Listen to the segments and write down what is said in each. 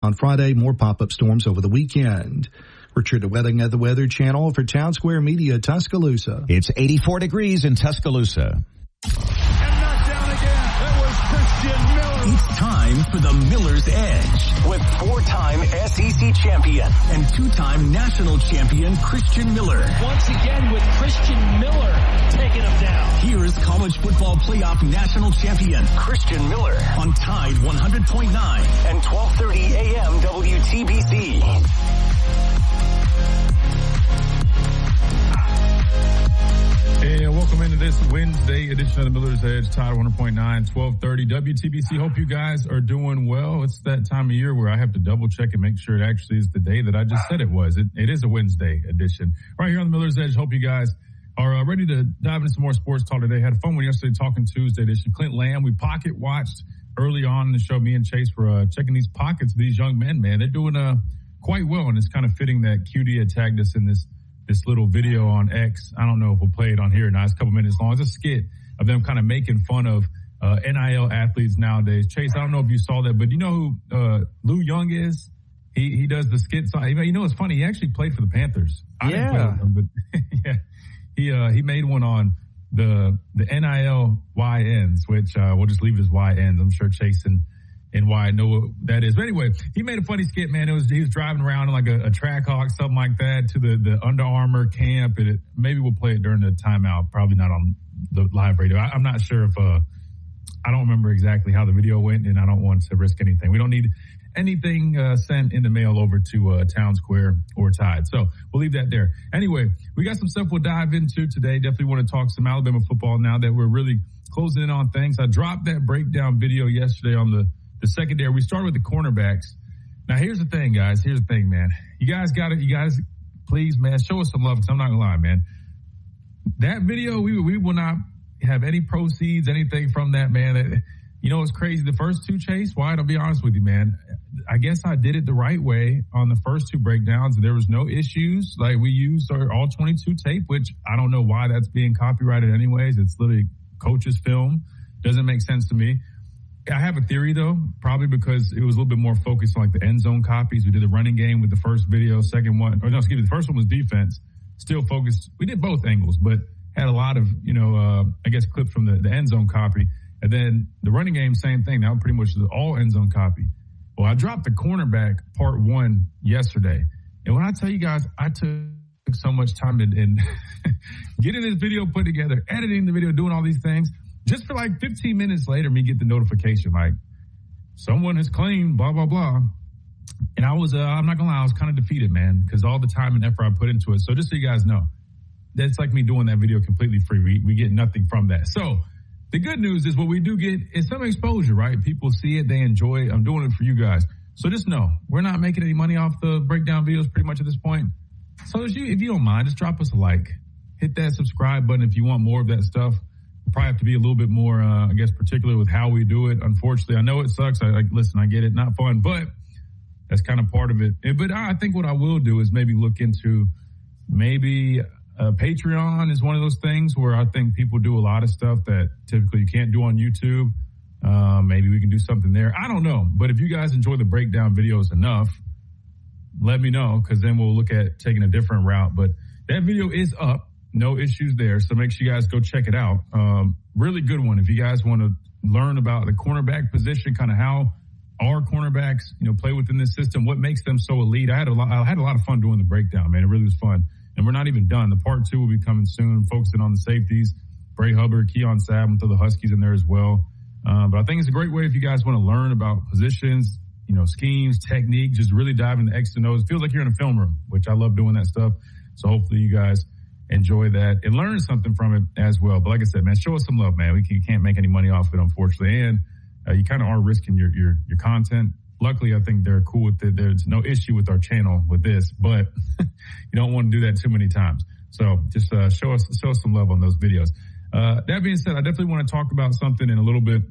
On Friday, more pop-up storms over the weekend. Richard Wedding at the Weather Channel for Town Square Media, Tuscaloosa. It's 84 degrees in Tuscaloosa. It's time for the Miller's Edge with four-time SEC champion and two-time national champion Christian Miller. Once again with Christian Miller taking him down. Here is college football playoff national champion Christian Miller on Tide 100.9 and 1230 AM WTBC. Hey, welcome into this Wednesday edition of the Miller's Edge, Tide 100.9, 1230 WTBC. Hope you guys are doing well. It's that time of year where I have to double check and make sure it actually is the day that I just said it was. It is a Wednesday edition. Right here on the Miller's Edge, hope you guys are ready to dive into some more sports talk today. Had a fun one yesterday talking Tuesday edition. Clint Lamb, we pocket watched early on in the show. Me and Chase were checking these pockets of these young men, man. They're doing quite well, and it's kind of fitting that QD had tagged us in this little video on X. I don't know if we'll play it on here or not. It's a couple minutes long. It's a skit of them kind of making fun of NIL athletes nowadays. Chase, I don't know if you saw that, but you know who Lou Young is? He does the skits. You know, it's funny. He actually played for the Panthers. I didn't play with him, but yeah, he made one on the NIL YNs, which we'll just leave it as YNs. I'm sure Chase and why I know what that is. But anyway, he made a funny skit, man. He was driving around in like a Trackhawk, something like that, to the Under Armour camp. And maybe we'll play it during the timeout. Probably not on the live radio. I'm not sure if I don't remember exactly how the video went, and I don't want to risk anything. We don't need anything sent in the mail over to Town Square or Tide. So we'll leave that there. Anyway, we got some stuff we'll dive into today. Definitely want to talk some Alabama football now that we're really closing in on things. I dropped that breakdown video yesterday on the secondary. We started with the cornerbacks. Now, here's the thing, guys. Here's the thing, man. You guys, please, man, show us some love, because I'm not going to lie, man. That video, we will not have any proceeds, anything from that, man. You know, it's crazy. The first two, Chase, why? I'll be honest with you, man. I guess I did it the right way on the first two breakdowns. There was no issues. Like, we used our all 22 tape, which I don't know why that's being copyrighted anyways. It's literally coach's film. Doesn't make sense to me. I have a theory, though, probably because it was a little bit more focused on like the end zone copies. We did the running game with the first video, the first one was defense, still focused. We did both angles, but had a lot of, clips from the end zone copy. And then the running game, same thing. That was pretty much all end zone copy. Well, I dropped the cornerback part one yesterday. And when I tell you guys, I took so much time in getting this video put together, editing the video, doing all these things. Just for like 15 minutes later, me get the notification, like, someone has claimed blah, blah, blah. And I was, I'm not going to lie, I was kind of defeated, man, because all the time and effort I put into it. So just so you guys know, that's like me doing that video completely free. We get nothing from that. So the good news is what we do get is some exposure, right? People see it, they enjoy it. I'm doing it for you guys. So just know, we're not making any money off the breakdown videos pretty much at this point. So if you don't mind, just drop us a like. Hit that subscribe button if you want more of that stuff. Probably have to be a little bit more, particular with how we do it. Unfortunately, I know it sucks. Listen, I get it. Not fun, but that's kind of part of it. But I think what I will do is maybe look into Patreon is one of those things where I think people do a lot of stuff that typically you can't do on YouTube. Maybe we can do something there. I don't know. But if you guys enjoy the breakdown videos enough, let me know, because then we'll look at taking a different route. But that video is up. No issues there. So make sure you guys go check it out. Really good one. If you guys want to learn about the cornerback position, kind of how our cornerbacks, play within this system, what makes them so elite. I had a lot of fun doing the breakdown, man. It really was fun. And we're not even done. The part two will be coming soon, focusing on the safeties. Bray Hubbard, Keon Sabb, and throw the Huskies in there as well. But I think it's a great way if you guys want to learn about positions, schemes, technique, just really dive into X and O's. It feels like you're in a film room, which I love doing that stuff. So hopefully you guys enjoy that and learn something from it as well. But like I said, man, show us some love, man. We can't make any money off it, unfortunately. And you kind of are risking your content. Luckily, I think they're cool with it. There's no issue with our channel with this, but you don't want to do that too many times. So just show us some love on those videos. That being said, I definitely want to talk about something in a little bit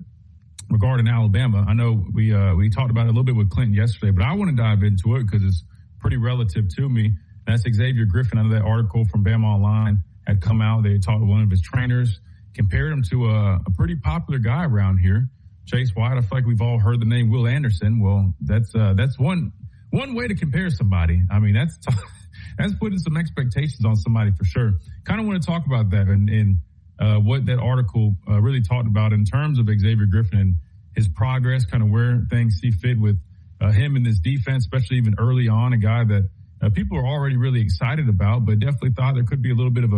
regarding Alabama. I know we talked about it a little bit with Clinton yesterday, but I want to dive into it because it's pretty relative to me. That's Xavier Griffin. I know that article from Bama Online had come out. They talked to one of his trainers, compared him to a pretty popular guy around here. Chase White. I feel like we've all heard the name Will Anderson. Well, that's one way to compare somebody. I mean, that's putting some expectations on somebody for sure. Kind of want to talk about that and what that article really talked about in terms of Xavier Griffin and his progress, kind of where things see fit with him in this defense, especially even early on, a guy that people are already really excited about, but definitely thought there could be a little bit of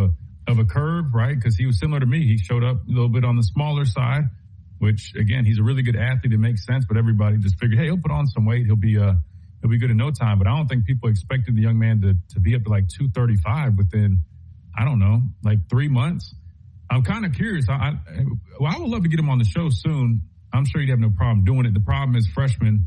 a curve, right? Because he was similar to me. He showed up a little bit on the smaller side, which again, he's a really good athlete. It makes sense, but everybody just figured, hey, he'll put on some weight. He'll be good in no time. But I don't think people expected the young man to be up to like 235 within, I don't know, like 3 months. I'm kind of curious. I would love to get him on the show soon. I'm sure he'd have no problem doing it. The problem is freshmen.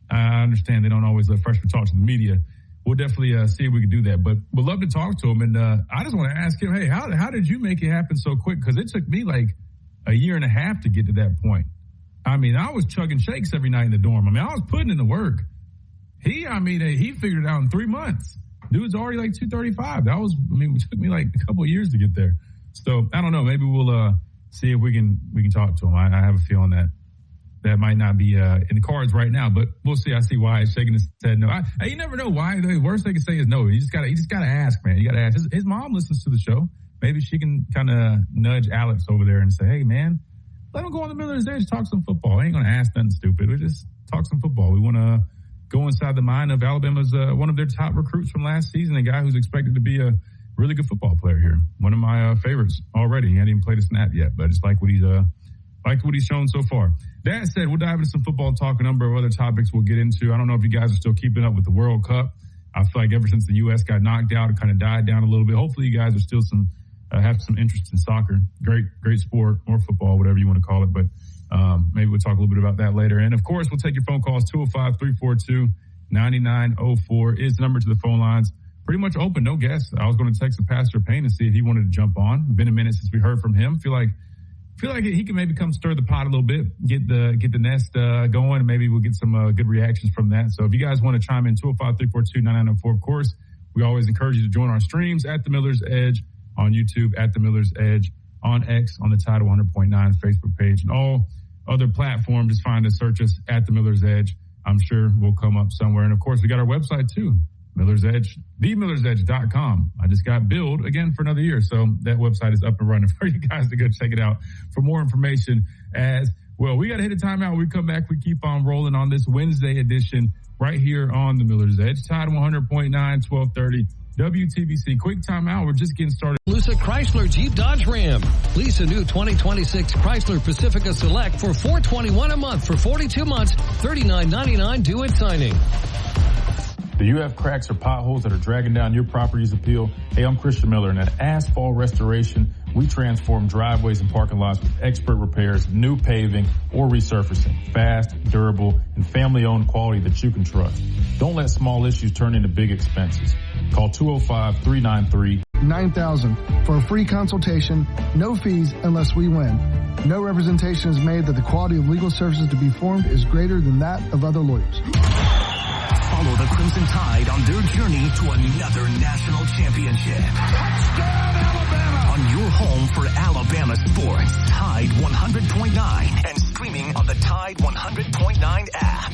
I understand they don't always let freshmen talk to the media. We'll definitely see if we can do that. But we'd love to talk to him. And I just want to ask him, hey, how did you make it happen so quick? Because it took me like a year and a half to get to that point. I mean, I was chugging shakes every night in the dorm. I mean, I was putting in the work. He figured it out in 3 months. Dude's already like 235. It took me like a couple of years to get there. So I don't know. Maybe we'll see if we can talk to him. I have a feeling that might not be in the cards right now, but we'll see. I see why he's shaking his head no. You never know why. The worst they can say is no. You just gotta ask, man. You gotta ask. His mom listens to the show. Maybe she can kind of nudge Alex over there and say, hey, man, let him go on the Miller's Edge, talk some football. I ain't gonna ask nothing stupid. We just talk some football. We want to go inside the mind of Alabama's one of their top recruits from last season, a guy who's expected to be a really good football player here. One of my favorites already. He hadn't even played a snap yet, but I just like what he's shown so far. That said, we'll dive into some football talk, a number of other topics we'll get into. I don't know if you guys are still keeping up with the World Cup. I feel like ever since the U.S. got knocked out, it kind of died down a little bit. Hopefully you guys are still have some interest in soccer. Great sport, or football, whatever you want to call it. But maybe we'll talk a little bit about that later. And, of course, we'll take your phone calls. 205-342-9904 is the number to the phone lines. Pretty much open, no guests. I was going to text Pastor Payne and see if he wanted to jump on. Been a minute since we heard from him. Feel like he can maybe come stir the pot a little bit, get the nest going, and maybe we'll get some good reactions from that. So if you guys want to chime in, 205-342-9904, of course, we always encourage you to join our streams at The Miller's Edge on YouTube, at The Miller's Edge on X, on the Tide 100.9 Facebook page, and all other platforms. Just find us, search us at The Miller's Edge. I'm sure we'll come up somewhere. And, of course, we got our website, too. Miller's Edge, themillersedge.com. I just got billed again for another year, so that website is up and running for you guys to go check it out for more information as well. We got to hit a timeout. When we come back, we keep on rolling on this Wednesday edition right here on the Miller's Edge. Tide 100.9, 1230. WTBC. Quick timeout. We're just getting started. Tuscaloosa Chrysler Jeep Dodge Ram. Lease a new 2026 Chrysler Pacifica Select for $421 a month for 42 months, $39.99 due at signing. Do you have cracks or potholes that are dragging down your property's appeal? Hey, I'm Christian Miller, and at Asphalt Restoration, we transform driveways and parking lots with expert repairs, new paving, or resurfacing. Fast, durable, and family-owned quality that you can trust. Don't let small issues turn into big expenses. Call 205-393-9000 for a free consultation, no fees unless we win. No representation is made that the quality of legal services to be performed is greater than that of other lawyers. Follow the Crimson Tide on their journey to another national championship. Touchdown, Alabama! On your home for Alabama sports, Tide 100.9, and streaming on the Tide 100.9 app.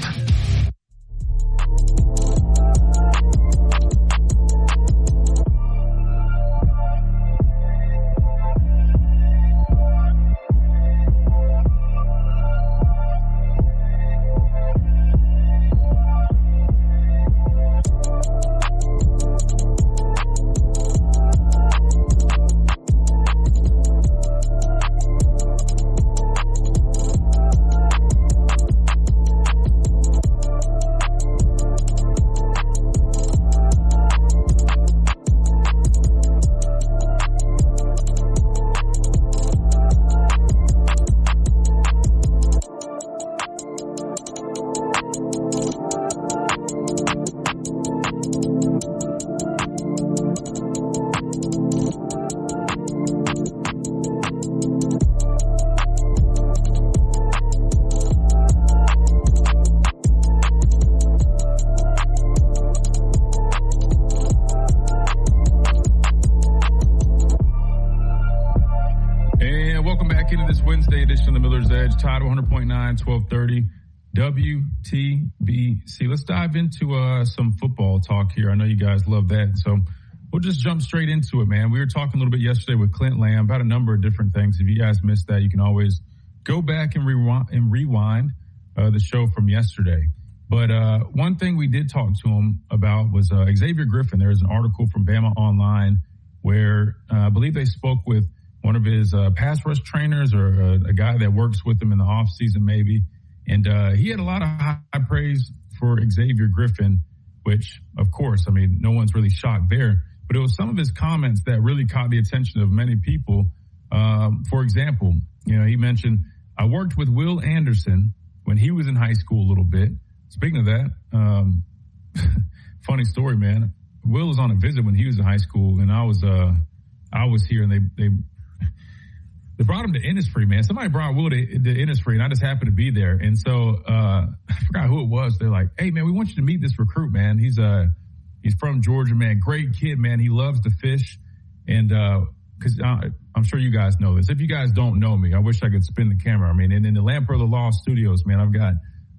edition of the Miller's Edge, Tide 100.9, 1230, WTBC. Let's dive into some football talk here. I know you guys love that, so we'll just jump straight into it, man. We were talking a little bit yesterday with Clint Lamb about a number of different things. If you guys missed that, you can always go back and rewind the show from yesterday. But one thing we did talk to him about was Xavier Griffin. There was an article from Bama Online where I believe they spoke with one of his pass rush trainers or a guy that works with him in the offseason maybe. And he had a lot of high praise for Xavier Griffin, which, of course, I mean, no one's really shocked there. But it was some of his comments that really caught the attention of many people. For example, you know, he mentioned, I worked with Will Anderson when he was in high school a little bit. Speaking of that, funny story, man. Will was on a visit when he was in high school, and I was here, and they brought him to Innisfree, man. Somebody brought Will to Innisfree, and I just happened to be there. And so I forgot who it was. They're like, "Hey, man, we want you to meet this recruit, man. He's from Georgia, man. Great kid, man. He loves to fish." And because I'm sure you guys know this. If you guys don't know me, I wish I could spin the camera. I mean, and in the Lamper of the Law Studios, man,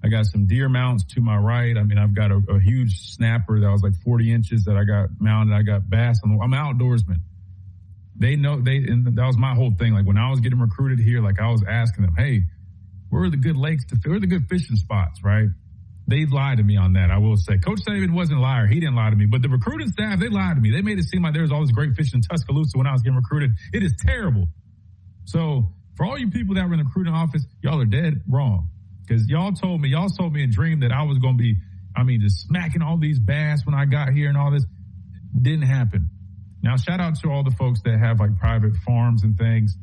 I got some deer mounts to my right. I mean, I've got a huge snapper that was like 40 inches that I got mounted. I got bass. I'm an outdoorsman. And that was my whole thing. Like when I was getting recruited here, like I was asking them, hey, where are the good lakes where are the good fishing spots, right? They lied to me on that, I will say. Coach Saban wasn't a liar. He didn't lie to me. But the recruiting staff, they lied to me. They made it seem like there was all this great fishing in Tuscaloosa when I was getting recruited. It is terrible. So for all you people that were in the recruiting office, y'all are dead wrong. Because y'all told me a dream that I was going to be, just smacking all these bass when I got here and all this. Didn't happen. Now, shout out to all the folks that have like private farms and things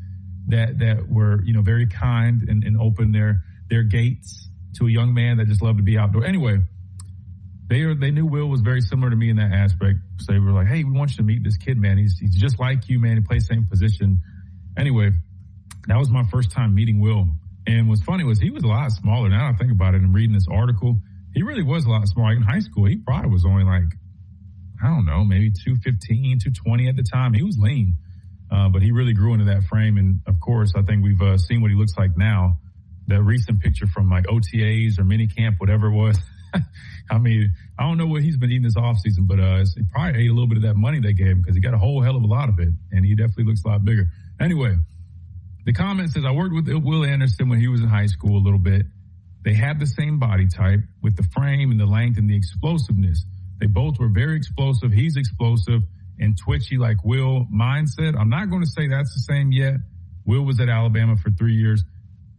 that were, very kind and opened their gates to a young man that just loved to be outdoors. Anyway, they knew Will was very similar to me in that aspect. So they were like, hey, we want you to meet this kid, man. He's just like you, man. He plays the same position. Anyway, that was my first time meeting Will. And what's funny was he was a lot smaller. Now I think about it and reading this article, he really was a lot smaller. Like in high school, he probably was only like, I don't know, maybe 215, 220 at the time. He was lean, but he really grew into that frame. And, of course, I think we've seen what he looks like now. That recent picture from like OTAs or mini camp, whatever it was. I don't know what he's been eating this offseason, but he probably ate a little bit of that money they gave him because he got a whole hell of a lot of it, and he definitely looks a lot bigger. Anyway, the comment says, I worked with Will Anderson when he was in high school a little bit. They had the same body type with the frame and the length and the explosiveness. They both were very explosive. He's explosive and twitchy like Will. Mindset, I'm not going to say that's the same yet. Will was at Alabama for 3 years.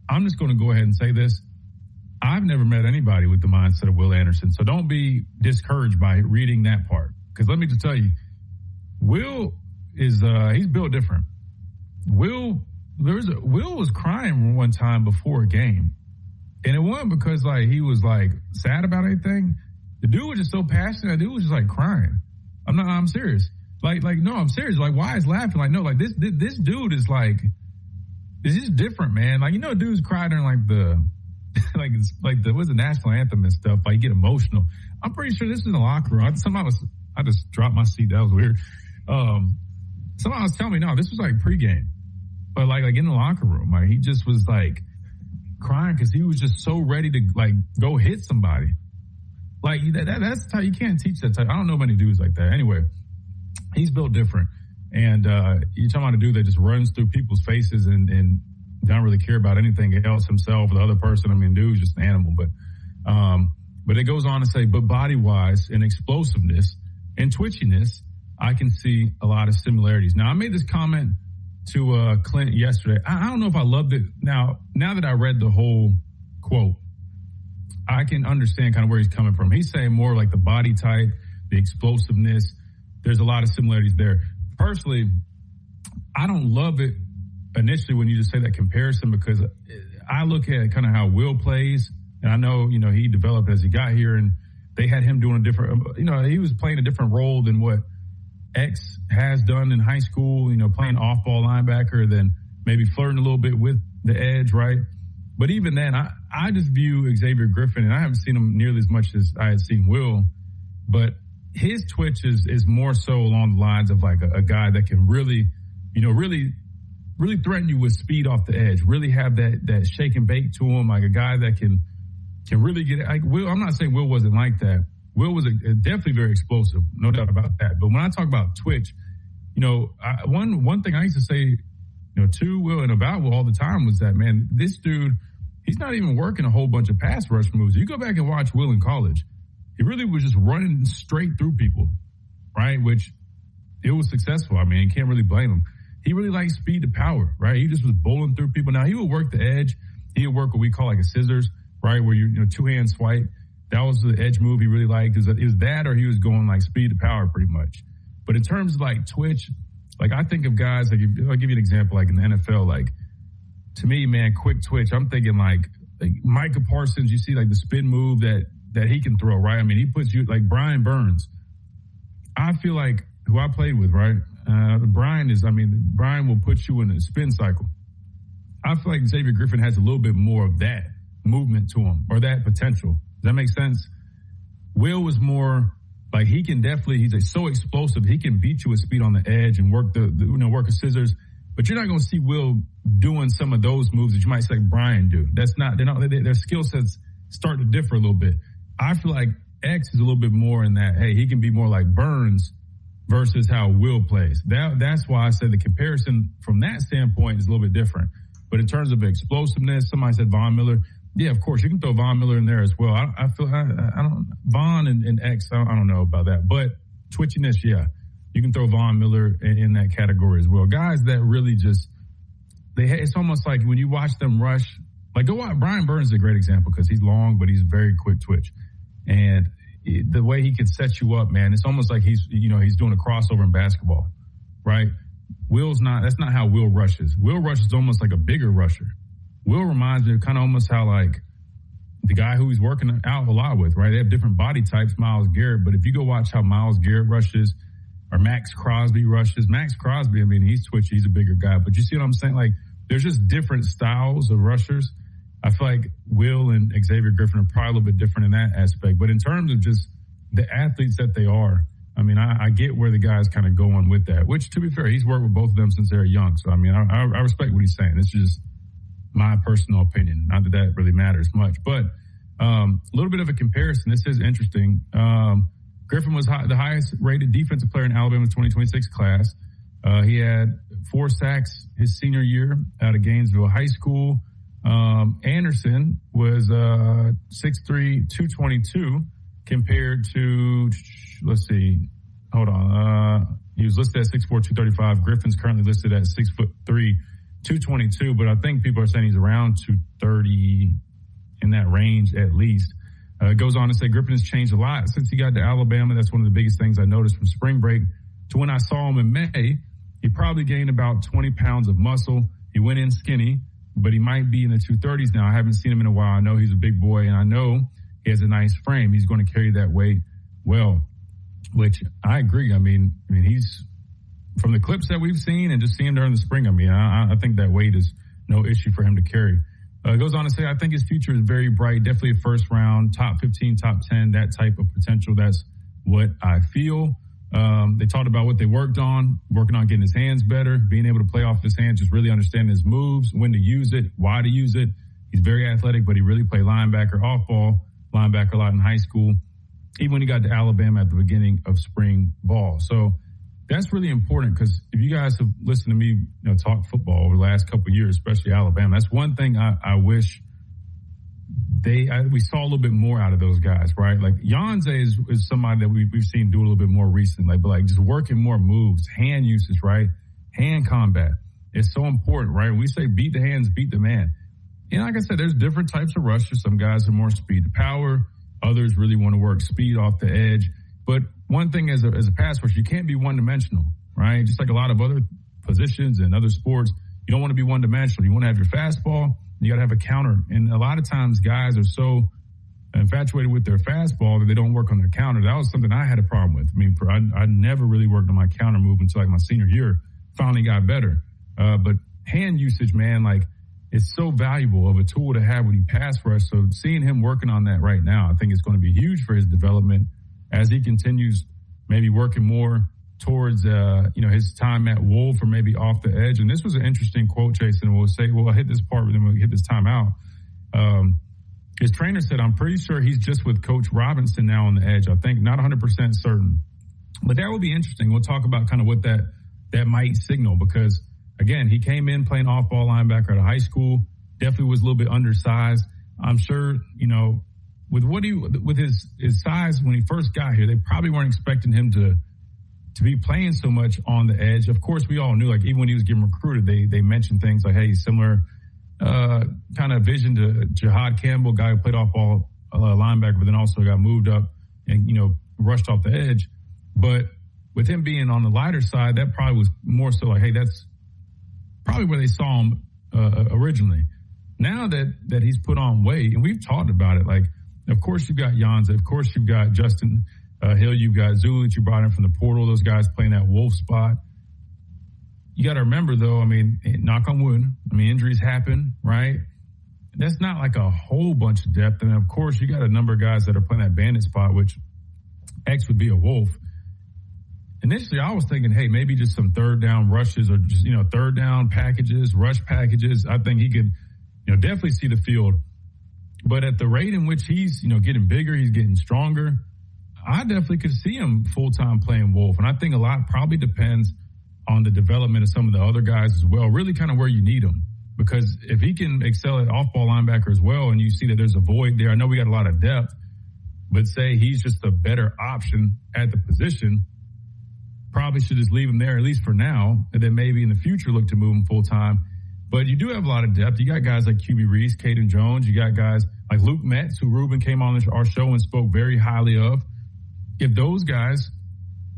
I'm just going to go ahead and say this. I've never met anybody with the mindset of Will Anderson, so don't be discouraged by reading that part. Because let me just tell you, Will is he's built different. Will was crying one time before a game, and it wasn't because like he was like sad about anything. The dude was just so passionate. The dude was just like crying. I'm serious. No, I'm serious. Like, why is laughing? Like, no, like this dude is like, it's just different, man. Like, dudes cry during like the what's the national anthem and stuff. Like, get emotional. I'm pretty sure this is in the locker room. I just dropped my seat. That was weird. Somebody was telling me, no, this was like pregame, but like in the locker room, like he just was like crying because he was just so ready to like go hit somebody. Like that's how you can't teach that type. I don't know many dudes like that. Anyway, he's built different. And you're talking about a dude that just runs through people's faces and don't really care about anything else himself or the other person. Dude's just an animal. But it goes on to say, but body-wise and explosiveness and twitchiness, I can see a lot of similarities. Now, I made this comment to Clint yesterday. I don't know if I loved it. Now that I read the whole quote, I can understand kind of where he's coming from. He's saying more like the body type, the explosiveness. There's a lot of similarities there. Personally, I don't love it initially when you just say that comparison because I look at kind of how Will plays, and I know, he developed as he got here, and they had him doing a different, he was playing a different role than what X has done in high school, playing off-ball linebacker, then maybe flirting a little bit with the edge, right? But even then, I just view Xavier Griffin, and I haven't seen him nearly as much as I had seen Will, but his twitch is more so along the lines of like a guy that can really, really really threaten you with speed off the edge, really have that shake and bake to him, like a guy that can really get it. Like Will, I'm not saying Will wasn't like that. Will was definitely very explosive, no doubt about that. But when I talk about Twitch, one thing I used to say, to Will and about Will all the time was that, man, this dude, he's not even working a whole bunch of pass rush moves. You go back and watch Will in college, he really was just running straight through people, right? Which it was successful. I mean, you can't really blame him. He really liked speed to power, right? He just was bowling through people. Now, he would work the edge. He would work what we call like a scissors, right? Where you two-hand swipe. That was the edge move he really liked. It was that or he was going like speed to power pretty much. But in terms of like Twitch, like I think of guys, like I'll give you an example, like in the NFL, like to me, man, quick twitch. I'm thinking like Micah Parsons, you see like the spin move that he can throw, right? I mean, he puts you like Brian Burns. I feel like who I played with, right? Brian will put you in a spin cycle. I feel like Xavier Griffin has a little bit more of that movement to him or that potential. Does that make sense? Will was more like he's so explosive. He can beat you with speed on the edge and work work a scissors. But you're not going to see Will doing some of those moves that you might see like Brian do. Their skill sets start to differ a little bit. I feel like X is a little bit more in that, hey, he can be more like Burns versus how Will plays. That's why I said the comparison from that standpoint is a little bit different. But in terms of explosiveness, somebody said Von Miller. Yeah, of course, you can throw Von Miller in there as well. I don't Von and X, I don't know about that. But twitchiness, yeah, you can throw Von Miller in that category as well. Guys that really just, it's almost like when you watch them rush, like go watch, Brian Burns is a great example because he's long, but he's very quick twitch. And the way he can set you up, man, it's almost like he's doing a crossover in basketball, right? That's not how Will rushes. Will rushes almost like a bigger rusher. Will reminds me of kind of almost how like the guy who he's working out a lot with, right? They have different body types, Myles Garrett, but if you go watch how Myles Garrett rushes or Max Crosby rushes, Max Crosby, I mean, he's twitchy, he's a bigger guy, but you see what I'm saying? Like there's just different styles of rushers. I feel like Will and Xavier Griffin are probably a little bit different in that aspect. But in terms of just the athletes that they are, I mean, I get where the guy's kind of going with that, which, to be fair, he's worked with both of them since they were young. So, I mean, I respect what he's saying. It's just my personal opinion. Not that really matters much. But a little bit of a comparison. This is interesting. Griffin was the highest-rated defensive player in Alabama's 2026 class. He had 4 sacks his senior year out of Gainesville High School. Anderson was 6'3", 222 compared to, let's see, hold on. He was listed at 6'4", 235. Griffin's currently listed at 6'3", 222, but I think people are saying he's around 230 in that range at least. It goes on to say Griffin has changed a lot since he got to Alabama. That's one of the biggest things I noticed from spring break to when I saw him in May. He probably gained about 20 pounds of muscle. He went in skinny, but he might be in the 230s now. I haven't seen him in a while. I know he's a big boy, and I know he has a nice frame. He's going to carry that weight well, which I agree. I mean, he's from the clips that we've seen and just seeing him during the spring. I mean, I think that weight is no issue for him to carry. It goes on to say, I think his future is very bright. Definitely a first round, top 15, top 10, that type of potential. That's what I feel. They talked about what they working on getting his hands better, being able to play off his hands, just really understanding his moves, when to use it, why to use it. He's very athletic, but he really played linebacker, off-ball linebacker a lot in high school, even when he got to Alabama at the beginning of spring ball. So that's really important because if you guys have listened to me talk football over the last couple of years, especially Alabama, that's one thing I wish we saw a little bit more out of those guys, right? Like Yanze is somebody that we've seen do a little bit more recently, but like just working more moves, hand usage, right? Hand combat. It's so important, right? When we say beat the hands, beat the man. And like I said, there's different types of rushers. Some guys are more speed to power. Others really want to work speed off the edge. But one thing as a pass rusher, you can't be one-dimensional, right? Just like a lot of other positions and other sports, you don't want to be one-dimensional. You want to have your fastball. You got to have a counter. And a lot of times guys are so infatuated with their fastball that they don't work on their counter. That was something I had a problem with. I mean, I never really worked on my counter move until like my senior year. Finally got better. But hand usage, man, like it's so valuable of a tool to have when you pass rush. So seeing him working on that right now, I think it's going to be huge for his development as he continues maybe working more towards, his time at Wolf or maybe off the edge. And this was an interesting quote, Jason. I'll hit this part, but then we'll hit this timeout. His trainer said, I'm pretty sure he's just with Coach Robinson now on the edge. I think not 100% certain. But that will be interesting. We'll talk about kind of what that might signal because, again, he came in playing off-ball linebacker at a high school, definitely was a little bit undersized. I'm sure, with his size when he first got here, they probably weren't expecting him to be playing so much on the edge. Of course, we all knew, like, even when he was getting recruited, they mentioned things like, hey, he's similar kind of vision to Jihad Campbell, guy who played off-ball linebacker, but then also got moved up and, rushed off the edge. But with him being on the lighter side, that probably was more so like, hey, that's probably where they saw him originally. Now that he's put on weight, and we've talked about it, like, of course you've got Yanza, of course you've got Justin Hill, you've got Zulu that you brought in from the portal, those guys playing that Wolf spot. You got to remember, though, I mean, knock on wood, injuries happen, right? That's not like a whole bunch of depth. And, of course, you got a number of guys that are playing that bandit spot, which X would be a Wolf. Initially, I was thinking, hey, maybe just some third down rushes or just, third down packages, rush packages. I think he could, definitely see the field. But at the rate in which he's, getting bigger, he's getting stronger, I definitely could see him full-time playing Wolf. And I think a lot probably depends on the development of some of the other guys as well, really kind of where you need him. Because if he can excel at off-ball linebacker as well, and you see that there's a void there, I know we got a lot of depth, but say he's just a better option at the position, probably should just leave him there, at least for now, and then maybe in the future look to move him full-time. But you do have a lot of depth. You got guys like QB Reese, Caden Jones. You got guys like Luke Metz, who Ruben came on our show and spoke very highly of. If those guys,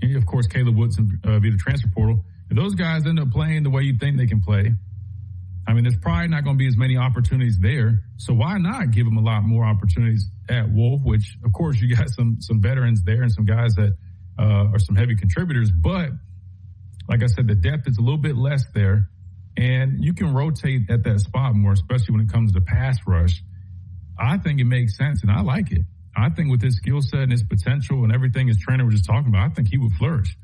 and of course Caleb Woodson via the transfer portal, if those guys end up playing the way you think they can play, there's probably not going to be as many opportunities there. So why not give them a lot more opportunities at Wolf, which, of course, you got some veterans there and some guys that are some heavy contributors. But, like I said, the depth is a little bit less there. And you can rotate at that spot more, especially when it comes to pass rush. I think it makes sense, and I like it. I think with his skill set and his potential and everything his trainer was just talking about, I think he would flourish,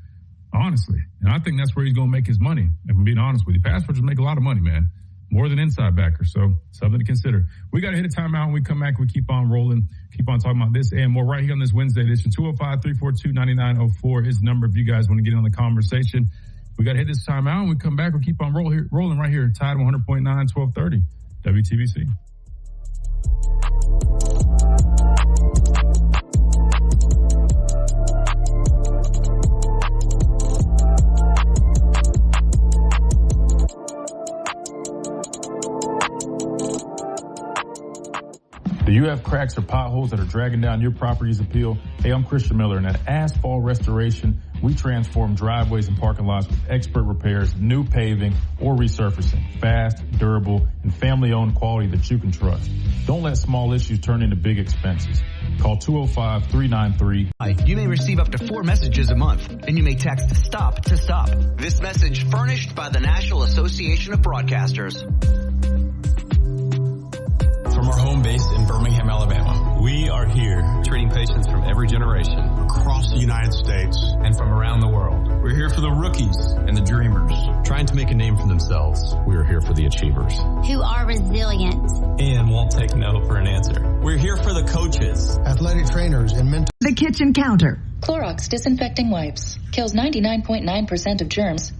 honestly. And I think that's where he's going to make his money, if I'm being honest with you. Pass rushers make a lot of money, man. More than inside backers, so something to consider. We got to hit a timeout. When we come back, we keep on rolling, keep on talking about this and more right here on this Wednesday edition. 205-342-9904 is the number if you guys want to get in on the conversation. We got to hit this timeout. When we come back, we'll keep on rolling right here. Tide 100.9, 1230, WTBC. Do you have cracks or potholes that are dragging down your property's appeal? Hey, I'm Christian Miller, and at Asphalt Restoration, we transform driveways and parking lots with expert repairs, new paving, or resurfacing. Fast, durable, and family-owned quality that you can trust. Don't let small issues turn into big expenses. Call 205-393. You may receive up to 4 messages a month, and you may text STOP to STOP. This message furnished by the National Association of Broadcasters. From our home base in Birmingham, Alabama, we are here treating patients from every generation across the United States and from around the world. We're here for the rookies and the dreamers trying to make a name for themselves. We are here for the achievers who are resilient and won't take no for an answer. We're here for the coaches, athletic trainers, and mentors. The kitchen counter. Clorox disinfecting wipes kills 99.9% of germs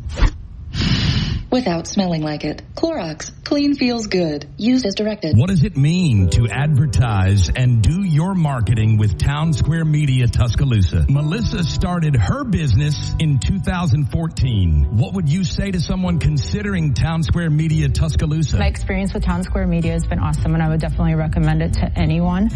without smelling like it. Clorox. Clean feels good. Used as directed. What does it mean to advertise and do your marketing with Town Square Media Tuscaloosa? Melissa started her business in 2014. What would you say to someone considering Town Square Media Tuscaloosa? My experience with Town Square Media has been awesome, and I would definitely recommend it to anyone.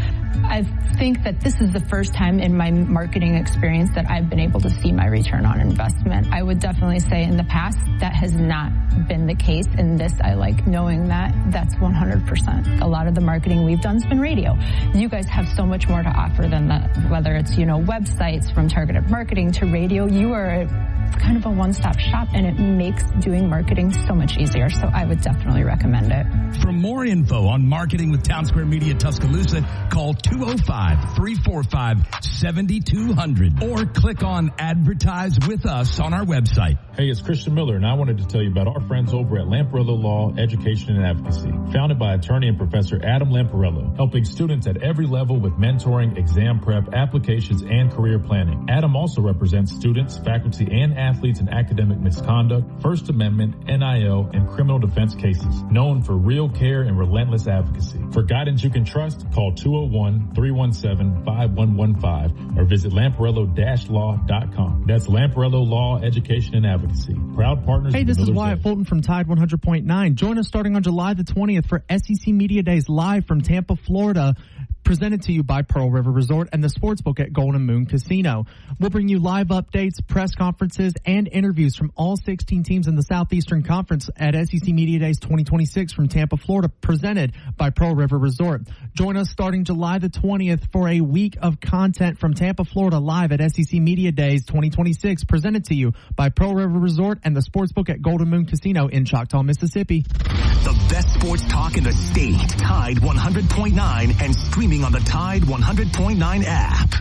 I think that this is the first time in my marketing experience that I've been able to see my return on investment. I would definitely say in the past that has not been the case. In this, I like knowing that that's 100%. A lot of the marketing we've done has been radio. You guys have so much more to offer than that, whether it's, websites, from targeted marketing to radio. You are kind of a one-stop shop, and it makes doing marketing so much easier. So I would definitely definitely recommend it. For more info on marketing with Town Square Media Tuscaloosa, call 205-345-7200 or click on Advertise with Us on our website. Hey, it's Christian Miller, and I wanted to tell you about our friends over at Lamparello Law, Education and Advocacy. Founded by attorney and Professor Adam Lamparello, helping students at every level with mentoring, exam prep, applications, and career planning. Adam also represents students, faculty, and athletes in academic misconduct, First Amendment, NIL, and criminal defense cases. Known for real care and relentless advocacy. For guidance you can trust, call 201-317-5115 or visit lamparello-law.com. That's Lamparello Law, Education and Advocacy. Proud partners. Hey, this is Wyatt Fulton from Tide 100.9. Join us starting on July the 20th for SEC Media Days live from Tampa, Florida. Presented to you by Pearl River Resort and the Sportsbook at Golden Moon Casino. We'll bring you live updates, press conferences, and interviews from all 16 teams in the Southeastern Conference at SEC Media Days 2026 from Tampa, Florida, presented by Pearl River Resort. Join us starting July the 20th for a week of content from Tampa, Florida, live at SEC Media Days 2026, presented to you by Pearl River Resort and the Sportsbook at Golden Moon Casino in Choctaw, Mississippi. The best sports talk in the state. Tide 100.9 and streaming on the Tide 100.9 app.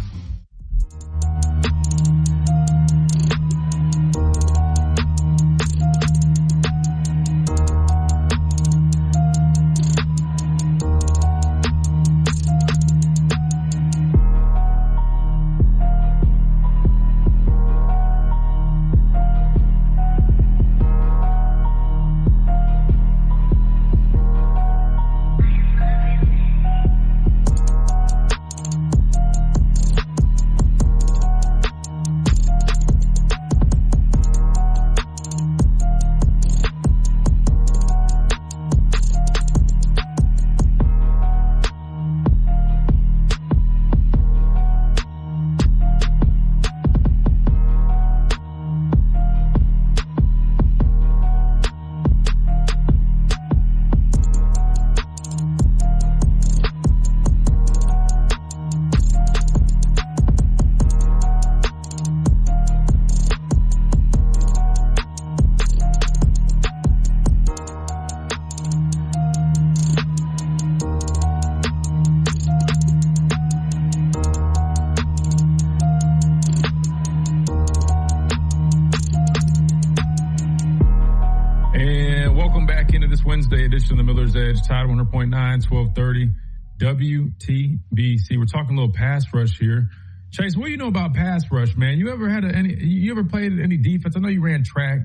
Wednesday edition of the Miller's Edge, Tide 100.9, 1230, WTBC. We're talking a little pass rush here. Chase, what do you know about pass rush, man? You ever played any defense? I know you ran track.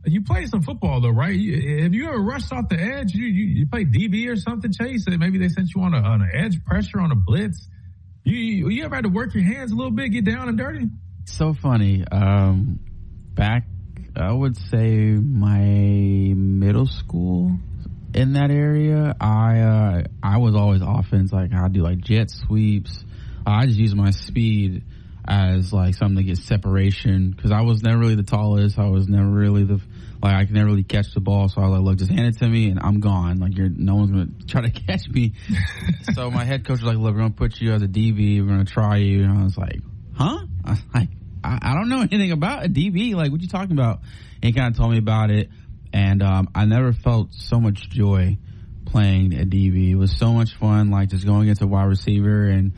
You played some football, though, right? Have you ever rushed off the edge? You played DB or something, Chase? Maybe they sent you on an edge pressure on a blitz. You ever had to work your hands a little bit, get down and dirty? So funny. Back, I would say my middle school in that area, I was always offense. Like, I'd do like jet sweeps. I just use my speed as like something to get separation, because I was never really the tallest. I was never really I could never really catch the ball. So I was like, look, just hand it to me and I'm gone. Like, no one's going to try to catch me. So my head coach was like, look, we're going to put you as a DB. We're going to try you. And I was like, huh? I was like, I don't know anything about a DB. Like, what you talking about? And he kind of told me about it. And I never felt so much joy playing a DB. It was so much fun, like just going against a wide receiver and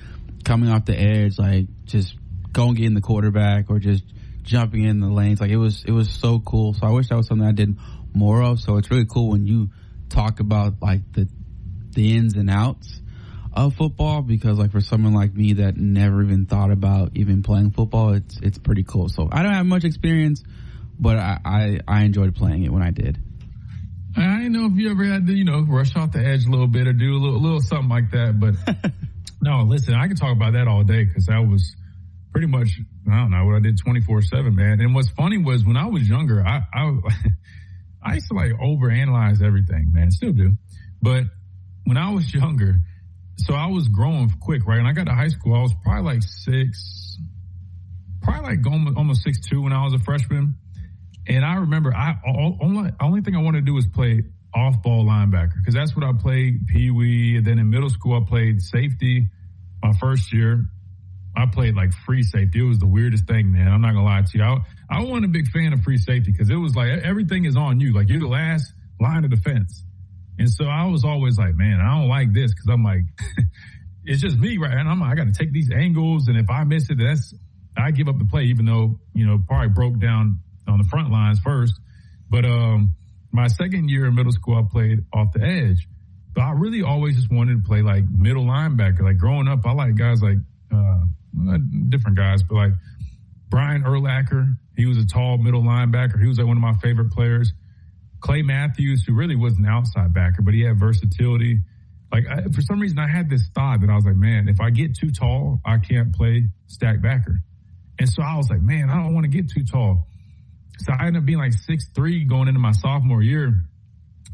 coming off the edge, like just going getting the quarterback or just jumping in the lanes. Like, it was so cool. So I wish that was something I did more of. So it's really cool when you talk about like the ins and outs of football, because like for someone like me that never even thought about even playing football, it's pretty cool. So I don't have much experience, but I enjoyed playing it when I did. I didn't know if you ever had to, rush off the edge a little bit or do a little something like that. But no, listen, I can talk about that all day, because that was pretty much, I don't know, what I did 24/7, man. And what's funny was when I was younger, I used to like overanalyze everything, man. Still do. But when I was younger, so I was growing quick, right? And I got to high school, I was probably like almost 6'2" when I was a freshman. And I remember only thing I wanted to do was play off-ball linebacker, because that's what I played Pee-wee. And then in middle school, I played safety. My first year, I played like free safety. It was the weirdest thing, man. I'm not going to lie to you. I wasn't a big fan of free safety, because it was like everything is on you. Like, you're the last line of defense. And so I was always like, man, I don't like this because I'm like, it's just me, right? And I got to take these angles. And if I miss it, I give up the play, even though, probably broke down on the front lines first. But my second year in middle school, I played off the edge. But I really always just wanted to play like middle linebacker. Like growing up, I like guys like, different guys, but like Brian Urlacher, he was a tall middle linebacker. He was like one of my favorite players. Clay Matthews, who really was an outside backer, but he had versatility. Like for some reason, I had this thought that I was like, man, if I get too tall, I can't play stack backer. And so I was like, man, I don't want to get too tall. So I ended up being like 6'3" going into my sophomore year.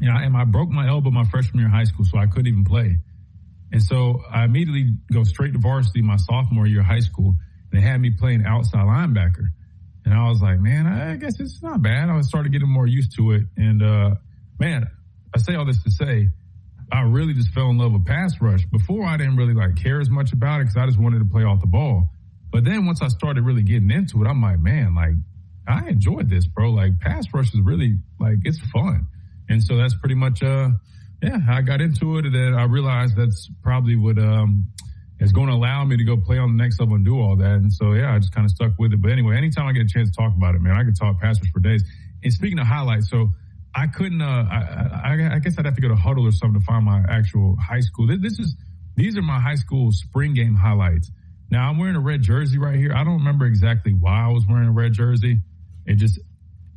And I broke my elbow my freshman year of high school, so I couldn't even play. And so I immediately go straight to varsity my sophomore year of high school, and they had me playing outside linebacker. And I was like, man, I guess it's not bad. I started getting more used to it. And, man, I say all this to say, I really just fell in love with pass rush. Before, I didn't really like care as much about it because I just wanted to play off the ball. But then once I started really getting into it, I'm like, man, like, I enjoyed this, bro. Like, pass rush is really, like, it's fun. And so that's pretty much, I got into it. And then I realized that's probably what is going to allow me to go play on the next level and do all that. And so, I just kind of stuck with it. But anyway, anytime I get a chance to talk about it, man, I could talk pass rush for days. And speaking of highlights, so I couldn't, I guess I'd have to go to Huddle or something to find my actual high school. These are my high school spring game highlights. Now, I'm wearing a red jersey right here. I don't remember exactly why I was wearing a red jersey. It just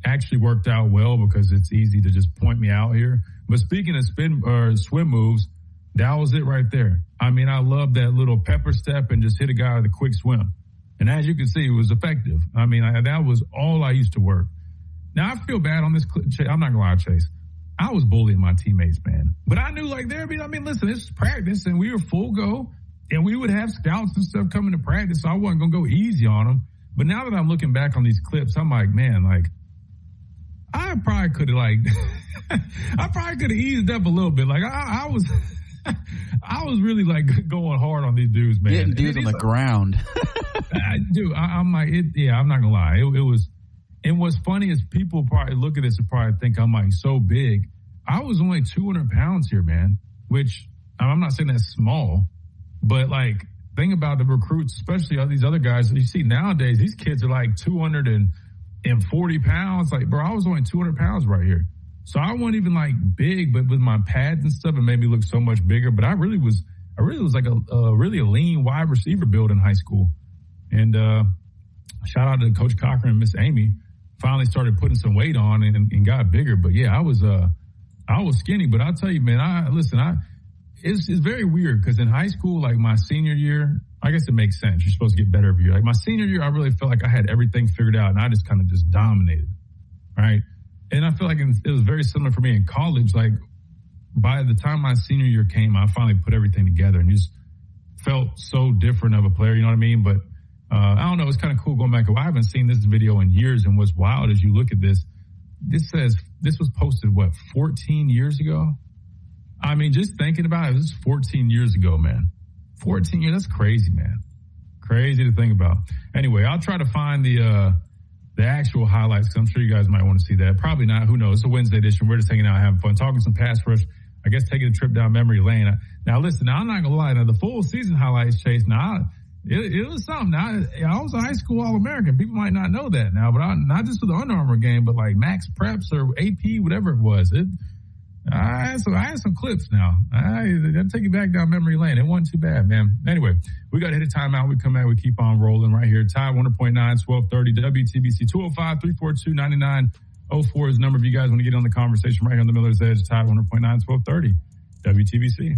actually worked out well because it's easy to just point me out here. But speaking of swim moves, that was it right there. I mean, I love that little pepper step and just hit a guy with a quick swim. And as you can see, it was effective. I mean, that was all I used to work. Now, I feel bad on this. I'm not going to lie, Chase. I was bullying my teammates, man. But I knew, like, listen, this is practice, and we were full go, and we would have scouts and stuff coming to practice, so I wasn't going to go easy on them. But now that I'm looking back on these clips, I'm like, man, like, I probably could have eased up a little bit. Like, I was really, like, going hard on these dudes, man. Getting dudes on the ground. I'm like, I'm not going to lie. It was. And what's funny is people probably look at this and probably think I'm like so big. I was only 200 pounds here, man, which I'm not saying that's small, but like think about the recruits, especially all these other guys that you see nowadays. These kids are like 240 pounds. Like, bro, I was only 200 pounds right here. So I wasn't even like big, but with my pads and stuff, it made me look so much bigger. But I really was like a lean wide receiver build in high school. And shout out to Coach Cochran and Miss Amy. Finally started putting some weight on and got bigger. But yeah, I was skinny, but I'll tell you, man, it's very weird because in high school, like my senior year, I guess it makes sense. You're supposed to get better every year. Like my senior year, I really felt like I had everything figured out and I just kind of just dominated. Right. And I feel like it was very similar for me in college. Like by the time my senior year came, I finally put everything together and just felt so different of a player. You know what I mean? But I don't know. It's kind of cool going back. I haven't seen this video in years. And what's wild is you look at this. This says this was posted, 14 years ago? I mean, just thinking about it, this is 14 years ago, man. 14 years. That's crazy, man. Crazy to think about. Anyway, I'll try to find the actual highlights because I'm sure you guys might want to see that. Probably not. Who knows? It's a Wednesday edition. We're just hanging out, having fun, talking some pass rush. I guess taking a trip down memory lane. Now, listen, I'm not going to lie. Now, the full season highlights, Chase, it was something. I was a high school All-American. People might not know that now, but not just for the Under Armour game, but like Max Preps or AP, whatever it was. I had some clips now. I'll take you back down memory lane. It wasn't too bad, man. Anyway, we got to hit a timeout. We come back. We keep on rolling right here. Tide 100.9, 1230, WTBC 205-342-9904 is the number if you guys want to get on the conversation right here on the Miller's Edge. Tide 100.9, 1230, WTBC.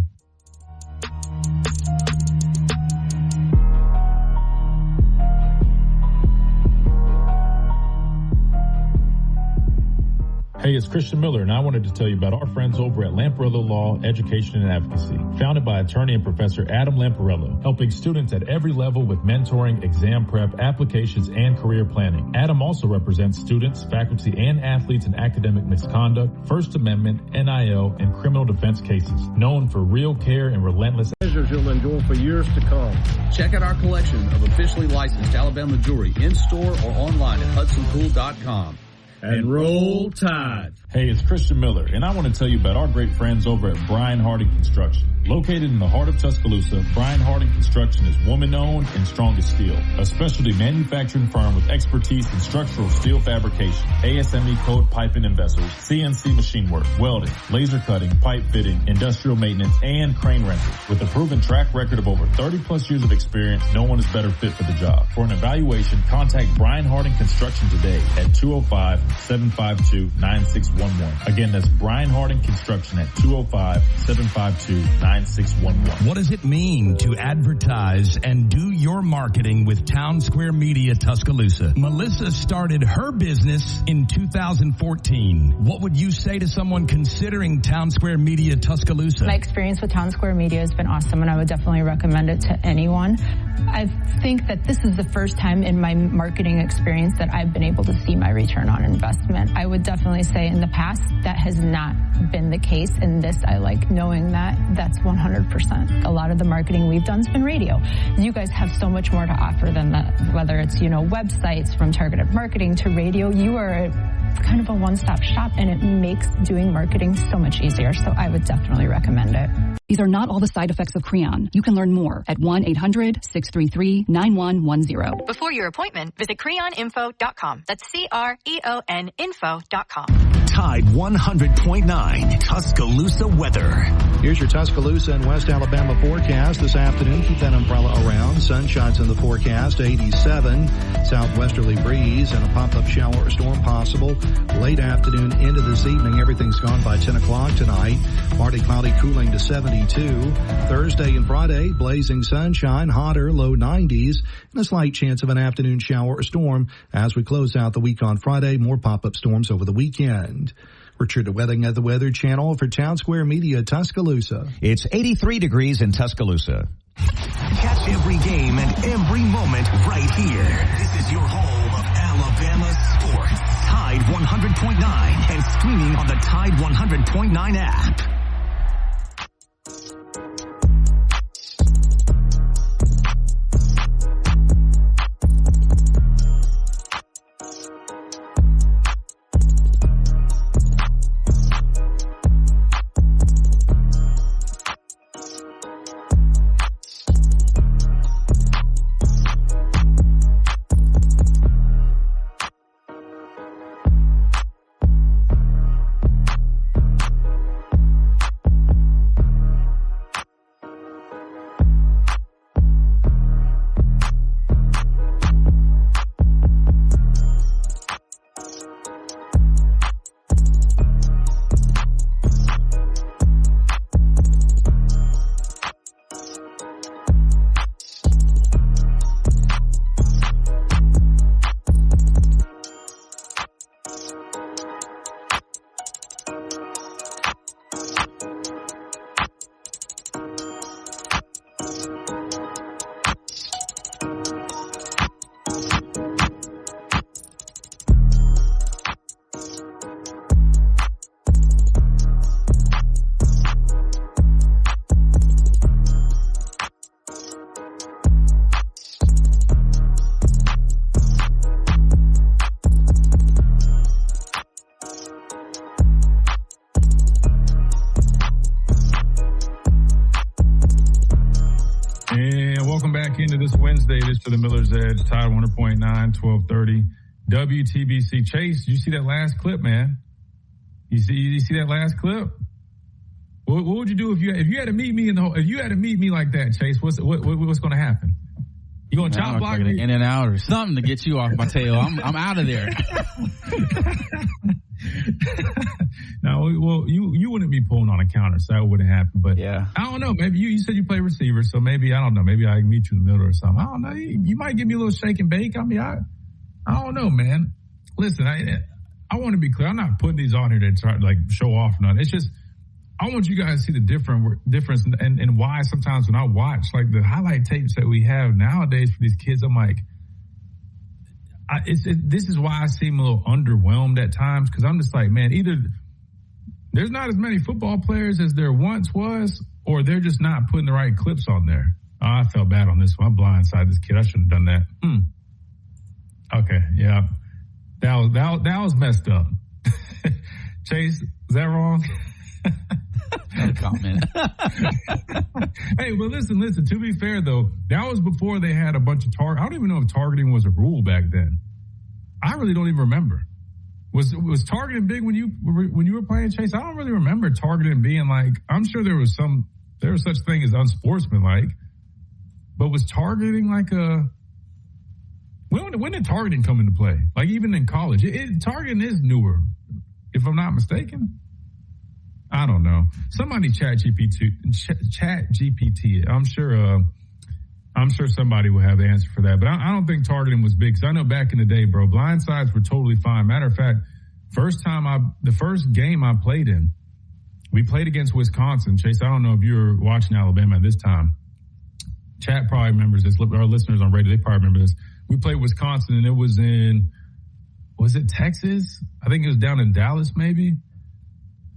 Hey, it's Christian Miller, and I wanted to tell you about our friends over at Lamparello Law, Education and Advocacy. Founded by attorney and professor Adam Lamparello, helping students at every level with mentoring, exam prep, applications, and career planning. Adam also represents students, faculty, and athletes in academic misconduct, First Amendment, NIL, and criminal defense cases. Known for real care and relentless measures you'll enjoy for years to come. Check out our collection of officially licensed Alabama jewelry in store or online at HudsonPool.com. and roll Tide. Hey, it's Christian Miller, and I want to tell you about our great friends over at Brian Harding Construction. Located in the heart of Tuscaloosa, Brian Harding Construction is woman-owned and strong as steel, a specialty manufacturing firm with expertise in structural steel fabrication, ASME code piping and vessels, CNC machine work, welding, laser cutting, pipe fitting, industrial maintenance, and crane rentals. With a proven track record of over 30-plus years of experience, no one is better fit for the job. For an evaluation, contact Brian Harding Construction today at 205-752-9611. Again, that's Brian Harding Construction at 205-752-9611. What does it mean to advertise and do your marketing with Town Square Media Tuscaloosa? Melissa started her business in 2014. What would you say to someone considering Town Square Media Tuscaloosa? My experience with Town Square Media has been awesome, and I would definitely recommend it to anyone. I think that this is the first time in my marketing experience that I've been able to see my return on investment. I would definitely say in the past that has not been the case. In this, I like knowing that that's 100%. A lot of the marketing we've done has been radio. You guys have so much more to offer than that, whether it's, websites, from targeted marketing to radio. You are kind of a one-stop shop, and it makes doing marketing so much easier. So I would definitely recommend it. These are not all the side effects of Creon. You can learn more at 1-800-633-9110. Before your appointment, visit creoninfo.com. That's CREON info.com. Tide 100.9 Tuscaloosa weather. Here's your Tuscaloosa and West Alabama forecast this afternoon. Keep that umbrella around. Sunshine's in the forecast, 87. Southwesterly breeze and a pop-up shower or storm possible late afternoon into this evening. Everything's gone by 10 o'clock tonight. Partly cloudy, cooling to 72. Thursday and Friday, blazing sunshine, hotter, low 90s, and a slight chance of an afternoon shower or storm as we close out the week on Friday. More pop-up storms over the weekend. Richard Wedding at the Weather Channel for Town Square Media Tuscaloosa. It's 83 degrees in Tuscaloosa. Catch every game and every moment right here. This is your home of Alabama sports. Tide 100.9 and streaming on the Tide 100.9 app. Into this Wednesday, it is for the Miller's Edge, Tide 100.9, 1230, WTBC. Chase, did you see that last clip, man? You see that last clip? What would you do if you had to meet me if you had to meet me like that, Chase? What's going to happen? You going to chop block me? In and out or something to get you off my tail. I'm out of there. No, well, you wouldn't be pulling on a counter, so that wouldn't happen. But yeah, I don't know. Maybe you said you play receiver, so maybe, I don't know. Maybe I can meet you in the middle or something. I don't know. You might give me a little shake and bake. I mean, I don't know, man. Listen, I want to be clear. I'm not putting these on here to try to show off or nothing. It's just I want you guys to see the difference and why sometimes when I watch the highlight tapes that we have nowadays for these kids, I'm like, this is why I seem a little underwhelmed at times, because I'm just like, man, either there's not as many football players as there once was, or they're just not putting the right clips on there. Oh, I felt bad on this one. I blindsided this kid. I shouldn't have done that. Okay, yeah. That was messed up. Chase, is that wrong? No comment. Hey, but listen. To be fair, though, that was before they had a bunch of I don't even know if targeting was a rule back then. I really don't even remember. Was targeting big when you were playing, Chase? I don't really remember targeting being like. I'm sure there was such thing as unsportsmanlike, but was targeting like a. When did targeting come into play? Like even in college, targeting is newer, if I'm not mistaken. I don't know. Somebody chat GPT it. I'm sure somebody will have the answer for that. But I don't think targeting was big. Because I know back in the day, bro, blindsides were totally fine. Matter of fact, the first game I played in, we played against Wisconsin. Chase, I don't know if you were watching Alabama at this time. Chat probably remembers this. Our listeners on radio, they probably remember this. We played Wisconsin, and it was it Texas? I think it was down in Dallas, maybe.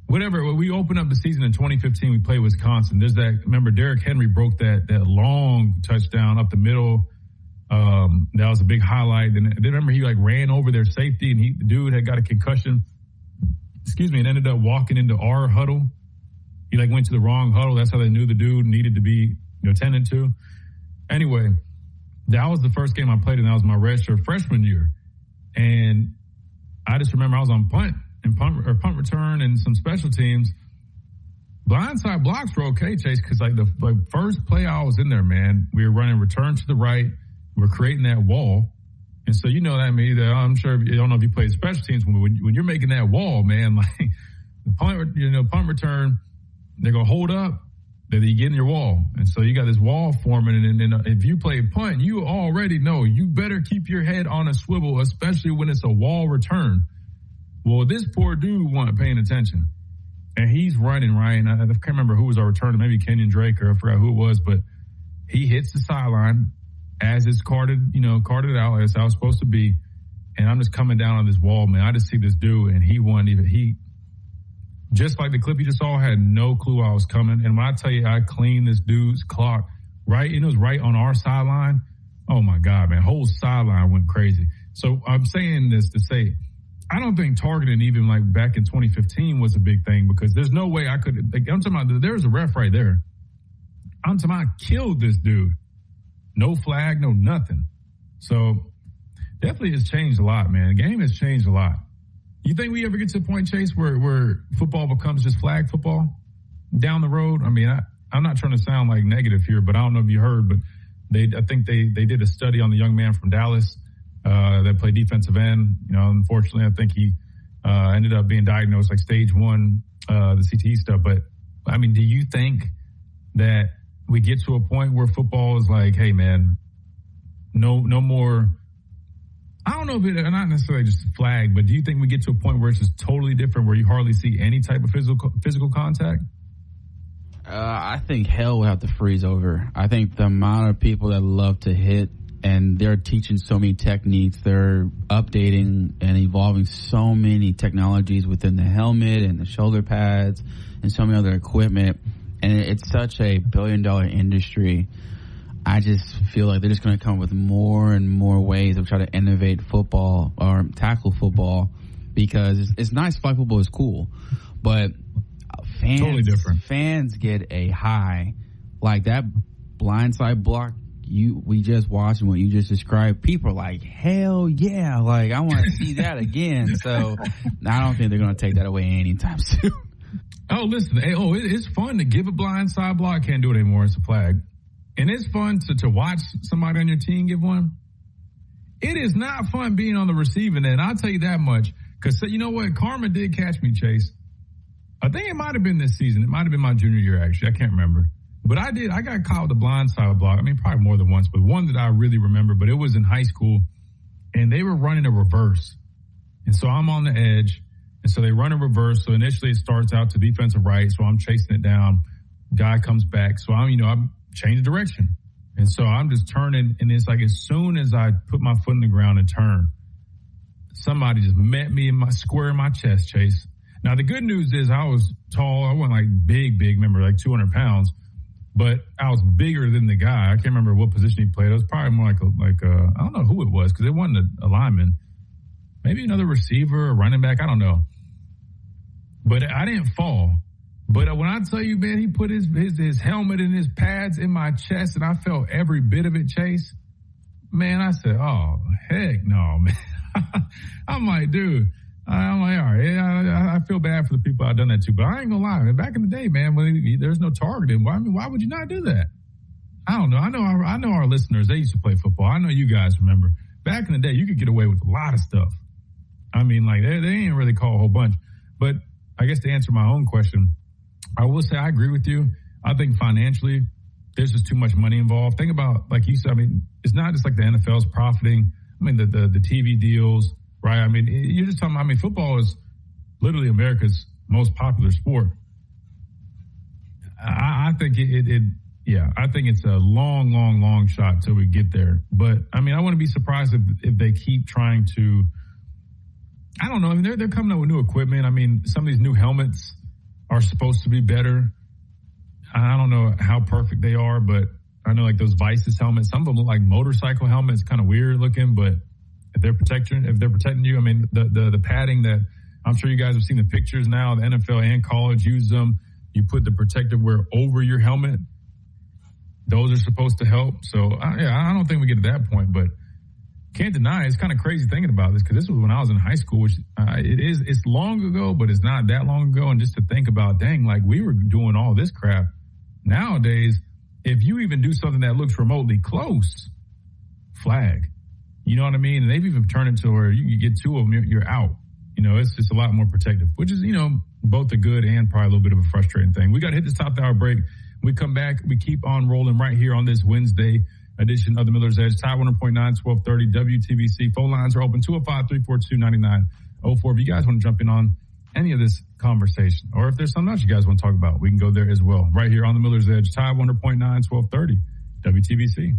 Whatever. When we opened up the season in 2015, we played Wisconsin. There's remember Derrick Henry broke that long touchdown up the middle. That was a big highlight. And remember he ran over their safety and the dude had got a concussion. And ended up walking into our huddle. He went to the wrong huddle. That's how they knew the dude needed to be attended to. Anyway, that was the first game I played and that was my redshirt freshman year. And I just remember I was on punt punt return and some special teams. Blindside blocks were okay, Chase, because the first play I was in there, man, we were running return to the right. We're creating that wall. And so I'm sure, I don't know if you played special teams, when you're making that wall, man, the punt return, they're going to hold up, then you get in your wall. And so you got this wall forming, and then if you play punt, you already know you better keep your head on a swivel, especially when it's a wall return. Well, this poor dude wasn't paying attention. And he's running, Ryan. I can't remember who was our returner, maybe Kenyon Drake, or I forgot who it was, but he hits the sideline as it's carted out as I was supposed to be. And I'm just coming down on this wall, man. I just see this dude, and he just like the clip you just saw, had no clue I was coming. And when I tell you I cleaned this dude's clock, right, and it was right on our sideline. Oh my God, man, whole sideline went crazy. So I'm saying this to say, I don't think targeting even back in 2015 was a big thing because there's no way I could. I'm talking about there's a ref right there. I'm talking about I killed this dude. No flag, no nothing. So definitely has changed a lot, man. The game has changed a lot. You think we ever get to a point, Chase, where football becomes just flag football down the road? I mean, I'm not trying to sound negative here, but I don't know if you heard, but I think they did a study on the young man from Dallas that played defensive end. Unfortunately, I think he ended up being diagnosed stage 1, the CTE stuff. But I mean, do you think that we get to a point where football is hey, man, no more? I don't know if not necessarily just a flag, but do you think we get to a point where it's just totally different, where you hardly see any type of physical contact? I think hell would have to freeze over. I think the amount of people that love to hit, and they're teaching so many techniques. They're updating and evolving so many technologies within the helmet and the shoulder pads and so many other equipment. And it's such a billion-dollar industry. I just feel like they're just going to come up with more and more ways of trying to innovate football or tackle football, because it's nice. Flag football is cool, but totally different. Fans get a high like that blindside block we just watched and what you just described. People are like, hell yeah, I want to see that again. So I don't think they're going to take that away anytime soon. Oh, listen, it's fun to give a blindside block. Can't do it anymore. It's a flag. And it's fun to watch somebody on your team give one. It is not fun being on the receiving end. I'll tell you that much. Because you know what? Karma did catch me, Chase. I think it might have been this season. It might have been my junior year, actually. I can't remember. But I got caught with a blindside block. I mean, probably more than once, but one that I really remember. But it was in high school, and they were running a reverse. And so I'm on the edge, and so they run a reverse. So initially it starts out to defensive right, so I'm chasing it down. Guy comes back, so I'm changing direction. And so I'm just turning, and it's as soon as I put my foot in the ground and turn, somebody just met me square in my chest, Chase. Now, the good news is I was tall. I wasn't big, remember, 200 pounds. But I was bigger than the guy. I can't remember what position he played. It was probably more I don't know who it was, because it wasn't a lineman. maybe another receiver or running back. I don't know. But I didn't fall. But when I tell you, man, he put his helmet and his pads in my chest, and I felt every bit of it, Chase. Man, I said, oh, heck no, man. I'm like, dude. I'm like, all right, I feel bad for the people I've done that to, but I ain't gonna lie. Back in the day, man, when there's no targeting, why would you not do that? I don't know. I know our listeners, they used to play football. I know you guys remember. Back in the day, you could get away with a lot of stuff. I mean, like, they ain't really call a whole bunch. But I guess to answer my own question, I will say I agree with you. I think financially, there's just too much money involved. Think about, like you said, I mean, it's not just like the NFL's profiting. I mean, the TV deals, right? I mean, you're just talking about, I mean, football is literally America's most popular sport. I think I think it's a long shot till we get there. But, I mean, I wouldn't be surprised if they keep trying to, I don't know. I mean, they're coming up with new equipment. I mean, some of these new helmets are supposed to be better. I don't know how perfect they are, but I know like those Vices helmets, some of them look like motorcycle helmets, kind of weird looking, but if they're protecting you, I mean, the padding that I'm sure you guys have seen the pictures now, the NFL and college use them. You put the protective wear over your helmet. Those are supposed to help. So I don't think we get to that point, but can't deny it's kind of crazy thinking about this because this was when I was in high school, which it's long ago, but it's not that long ago. And just to think about, dang, like we were doing all this crap. Nowadays, if you even do something that looks remotely close, flag. You know what I mean? And they've even turned into where you get two of them, you're out. You know, it's just a lot more protective, which is, you know, both a good and probably a little bit of a frustrating thing. We got to hit this top of the hour break. We come back, we keep on rolling right here on this Wednesday edition of the Miller's Edge. Tide 100.9, 1230 WTBC. Phone lines are open, 205-342-9904. If you guys want to jump in on any of this conversation, or if there's something else you guys want to talk about, we can go there as well. Right here on the Miller's Edge, Tide 100.9, 1230 WTBC.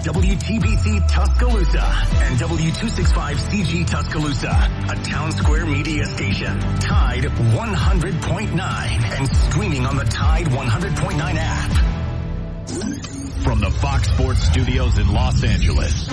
WTBC Tuscaloosa and W265CG Tuscaloosa, a Town Square media station. Tide 100.9 and streaming on the Tide 100.9 app. From the Fox Sports Studios in Los Angeles,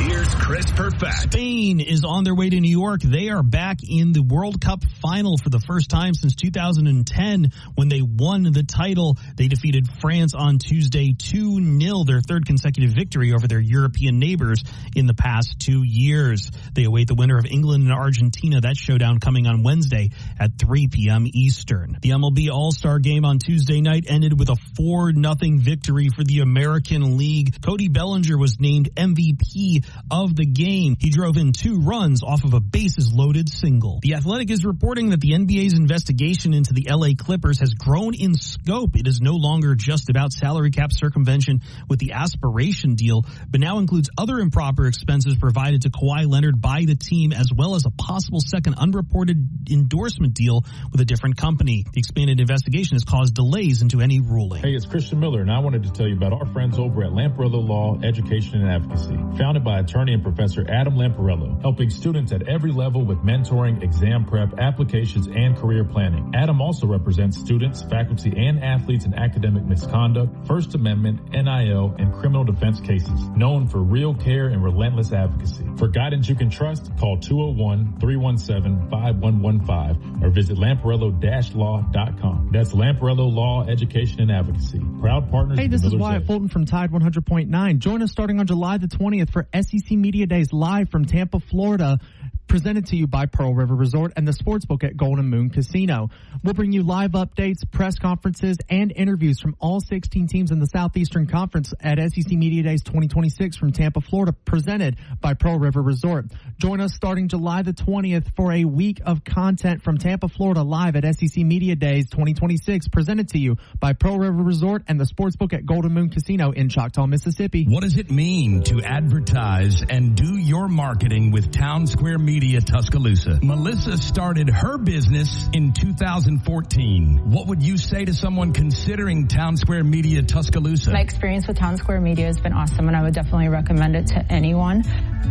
here's Chris Perfett. Spain is on their way to New York. They are back in the World Cup final for the first time since 2010 when they won the title. They defeated France on Tuesday 2-0, their third consecutive victory over their European neighbors in the past 2 years. They await the winner of England and Argentina. That showdown coming on Wednesday at 3 p.m. Eastern. The MLB All-Star game on Tuesday night ended with a 4-0 victory for the American League. Cody Bellinger was named MVP of the game. He drove in 2 runs off of a bases-loaded single. The Athletic is reporting that the NBA's investigation into the LA Clippers has grown in scope. It is no longer just about salary cap circumvention with the aspiration deal, but now includes other improper expenses provided to Kawhi Leonard by the team, as well as a possible second unreported endorsement deal with a different company. The expanded investigation has caused delays into any ruling. Hey, it's Christian Miller, and I wanted to tell you about our friends over at Lamparello Law, Education and Advocacy. Founded by attorney and Professor Adam Lamparello, helping students at every level with mentoring, exam prep, applications, and career planning. Adam also represents students, faculty, and athletes in academic misconduct, First Amendment, NIL, and criminal defense cases. Known for real care and relentless advocacy. For guidance you can trust, call 201-317-5115 or visit Lamparello-law.com. That's Lamparello Law, Education, and Advocacy. Proud partners. Hey, this is Wyatt Fulton from Tide 100.9. Join us starting on July the 20th for SEC Media Days live from Tampa, Florida, presented to you by Pearl River Resort and the Sportsbook at Golden Moon Casino. We'll bring you live updates, press conferences, and interviews from all 16 teams in the Southeastern Conference at SEC Media Days 2026 from Tampa, Florida, presented by Pearl River Resort. Join us starting July the 20th for a week of content from Tampa, Florida, live at SEC Media Days 2026, presented to you by Pearl River Resort and the Sportsbook at Golden Moon Casino in Choctaw, Mississippi. What does it mean to advertise and do your marketing with Town Square Media Media Tuscaloosa. Melissa started her business in 2014. What would you say to someone considering Town Square Media Tuscaloosa? My experience with Town Square Media has been awesome, and I would definitely recommend it to anyone.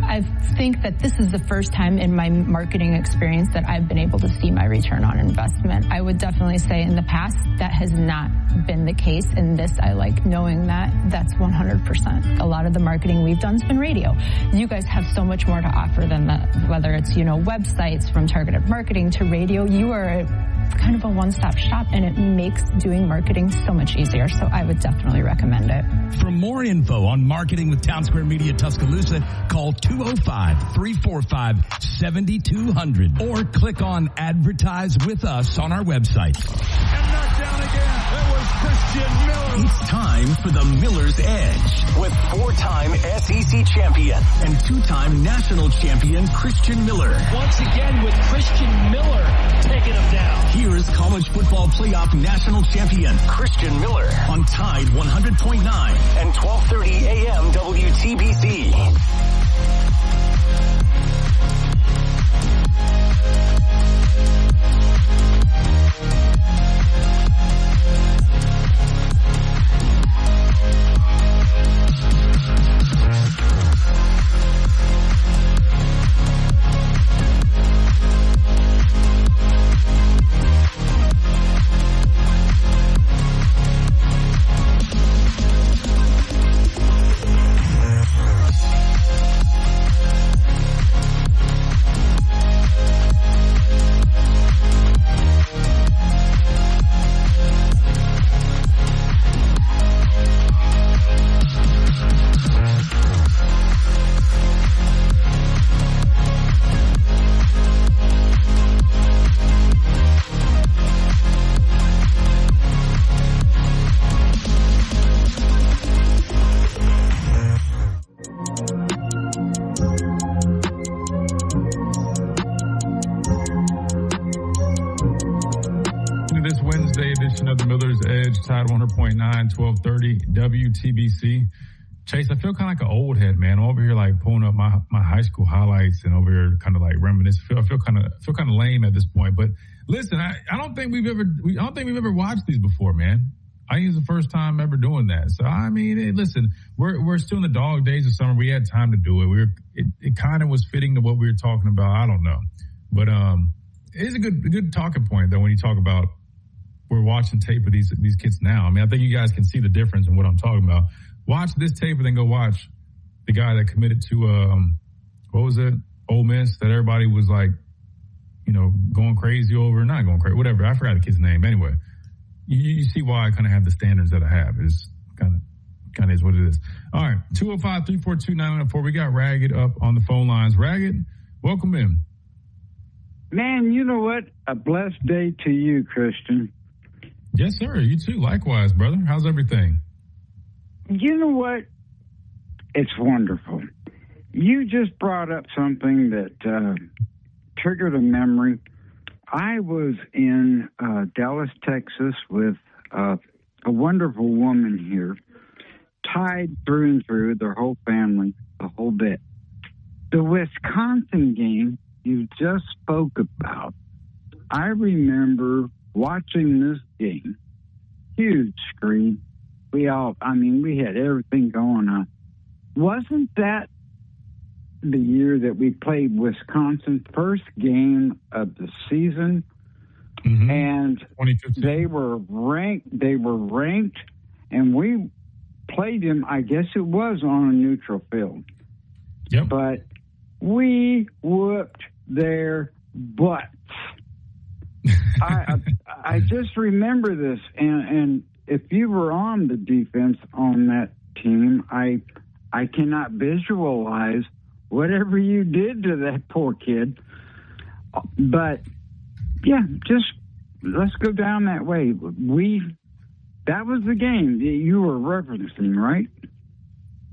I think that this is the first time in my marketing experience that I've been able to see my return on investment. I would definitely say in the past that has not been the case. In this, I like knowing that that's 100%. A lot of the marketing we've done has been radio. You guys have so much more to offer than that, whether it's, websites, from targeted marketing to radio. You are kind of a one-stop shop, and it makes doing marketing so much easier. So I would definitely recommend it. For more info on marketing with Town Square Media Tuscaloosa, call 205-345-7200 or click on Advertise with Us on our website. And knocked down again. It was Christian Miller. It's time for the Miller's Edge with 4-time SEC champion and 2-time national champion Christian Miller. Once again with Christian Miller taking him down. Here is college football playoff national champion Christian Miller on Tide 100.9 and 12:30 a.m. WTBC. Of the Miller's Edge, Tide 100.9, 1230 WTBC. Chase, I feel kind of like an old head, man. I'm over here like pulling up my high school highlights and over here kind of like reminiscing. I feel kind of lame at this point. But listen, I don't think we've ever watched these before, man. I think it's the first time ever doing that. So I mean, listen, we're still in the dog days of summer. We had time to do it. It kind of was fitting to what we were talking about. I don't know, but it is a good talking point though when you talk about. We're watching tape of these kids now. I mean, I think you guys can see the difference in what I'm talking about. Watch this tape and then go watch the guy that committed to, what was it? Ole Miss that everybody was like, going crazy over, not going crazy, whatever. I forgot the kid's name. Anyway, you see why I kind of have the standards that I have. It's kind of is what it is. All right. 205-342-9904. We got Ragged up on the phone lines. Ragged, welcome in. Man, you know what? A blessed day to you, Christian. Yes, sir. You too. Likewise, brother. How's everything? You know what? It's wonderful. You just brought up something that triggered a memory. I was in Dallas, Texas with a wonderful woman here, tied through and through, their whole family, the whole bit. The Wisconsin game you just spoke about, I remember watching this game, huge screen. We had everything going on. Wasn't that the year that we played Wisconsin, first game of the season? Mm-hmm. And they were ranked, and we played them, I guess it was on a neutral field. Yep. But we whooped their butts. I just remember this, and if you were on the defense on that team, I cannot visualize whatever you did to that poor kid. But yeah, just let's go down that way. That was the game you were referencing, right?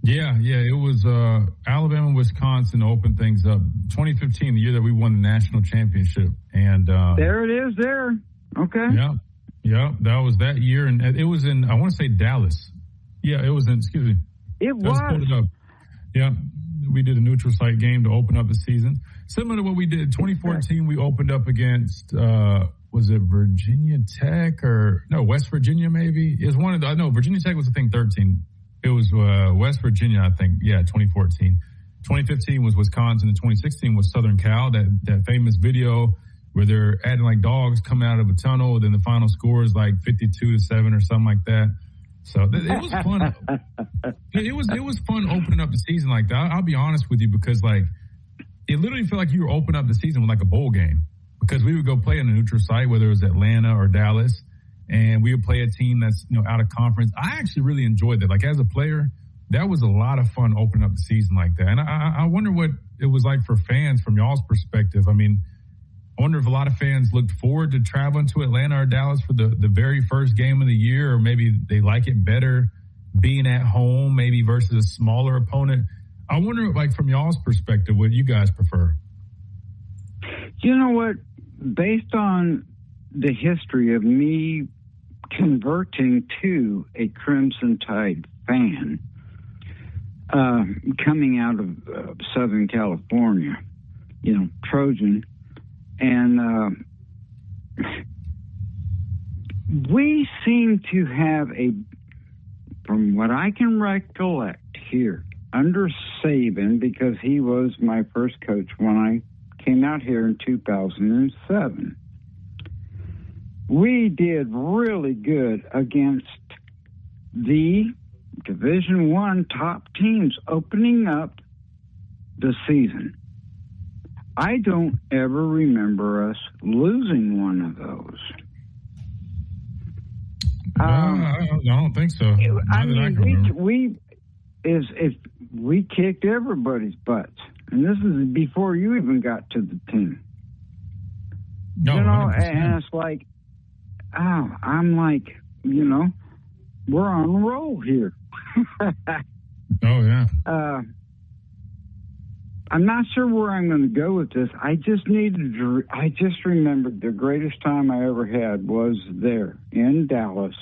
Yeah, it was Alabama, Wisconsin to open things up. 2015, the year that we won the national championship, and there it is. There, okay. Yeah, that was that year, and it was in, I want to say Dallas. Yeah, it was in. Excuse me. It was. Pull it up. Yeah, we did a neutral site game to open up the season. Similar to what we did 2014, we opened up against, was it Virginia Tech or no, West Virginia maybe? It was one of the, no, Virginia Tech was I think 13. It was West Virginia, I think. Yeah, 2014. 2015 was Wisconsin, and 2016 was Southern Cal. That famous video where they're acting like dogs coming out of a tunnel, then the final score is like 52-7 or something like that. So it was fun. It was fun opening up the season like that. I'll be honest with you, because like it literally felt like you were opening up the season with like a bowl game, because we would go play in a neutral site, whether it was Atlanta or Dallas, and we would play a team that's, you know, out of conference. I actually really enjoyed that. Like as a player, that was a lot of fun opening up the season like that. And I wonder what it was like for fans from y'all's perspective. I mean, I wonder if a lot of fans looked forward to traveling to Atlanta or Dallas for the very first game of the year, or maybe they like it better being at home, maybe versus a smaller opponent. I wonder, like, from y'all's perspective, what you guys prefer. You know what? Based on the history of me converting to a Crimson Tide fan, coming out of Southern California, you know, Trojan, and we seem to have from what I can recollect here, under Saban, because he was my first coach when I came out here in 2007, we did really good against the Division I top teams opening up the season. I don't ever remember us losing one of those. I don't think so. We kicked everybody's butts, and this is before you even got to the team. No, you know, 100%. and it's like, I'm like, you know, we're on a roll here. Oh yeah. I'm not sure where I'm going to go with this. I just remembered the greatest time I ever had was there in Dallas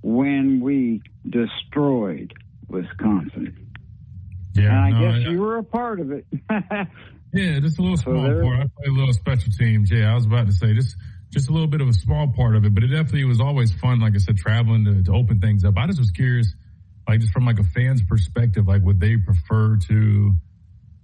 when we destroyed Wisconsin. Yeah, and I guess you were a part of it. Yeah, just a little small part. I played a little special teams. Yeah, I was about to say just a little bit of a small part of it, but it definitely was always fun. Like I said, traveling to open things up. I just was curious, like just from like a fan's perspective, like would they prefer to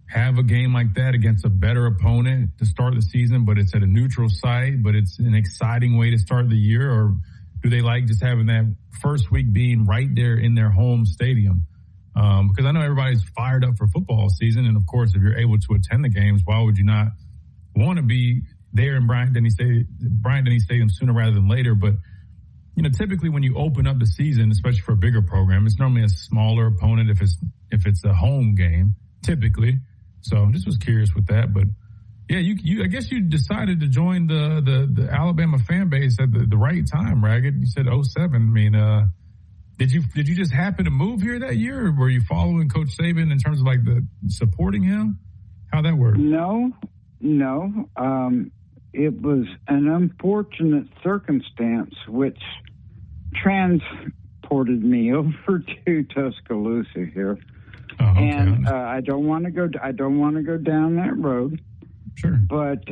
have a game like that against a better opponent to start the season, but it's at a neutral site, but it's an exciting way to start the year? Or do they like just having that first week being right there in their home stadium? Because I know everybody's fired up for football season. And of course, if you're able to attend the games, why would you not want to be there in Bryant-Denny Stadium sooner rather than later? But, you know, typically when you open up the season, especially for a bigger program, it's normally a smaller opponent if it's a home game, typically. So I just was curious with that. But yeah, I guess you decided to join the Alabama fan base at the right time, Ragged. You said 07. I mean, did you just happen to move here that year, or were you following Coach Saban in terms of like the supporting him? How'd that work? No. It was an unfortunate circumstance which transported me over to Tuscaloosa here. Oh, okay. And I don't want to go down that road. Sure. But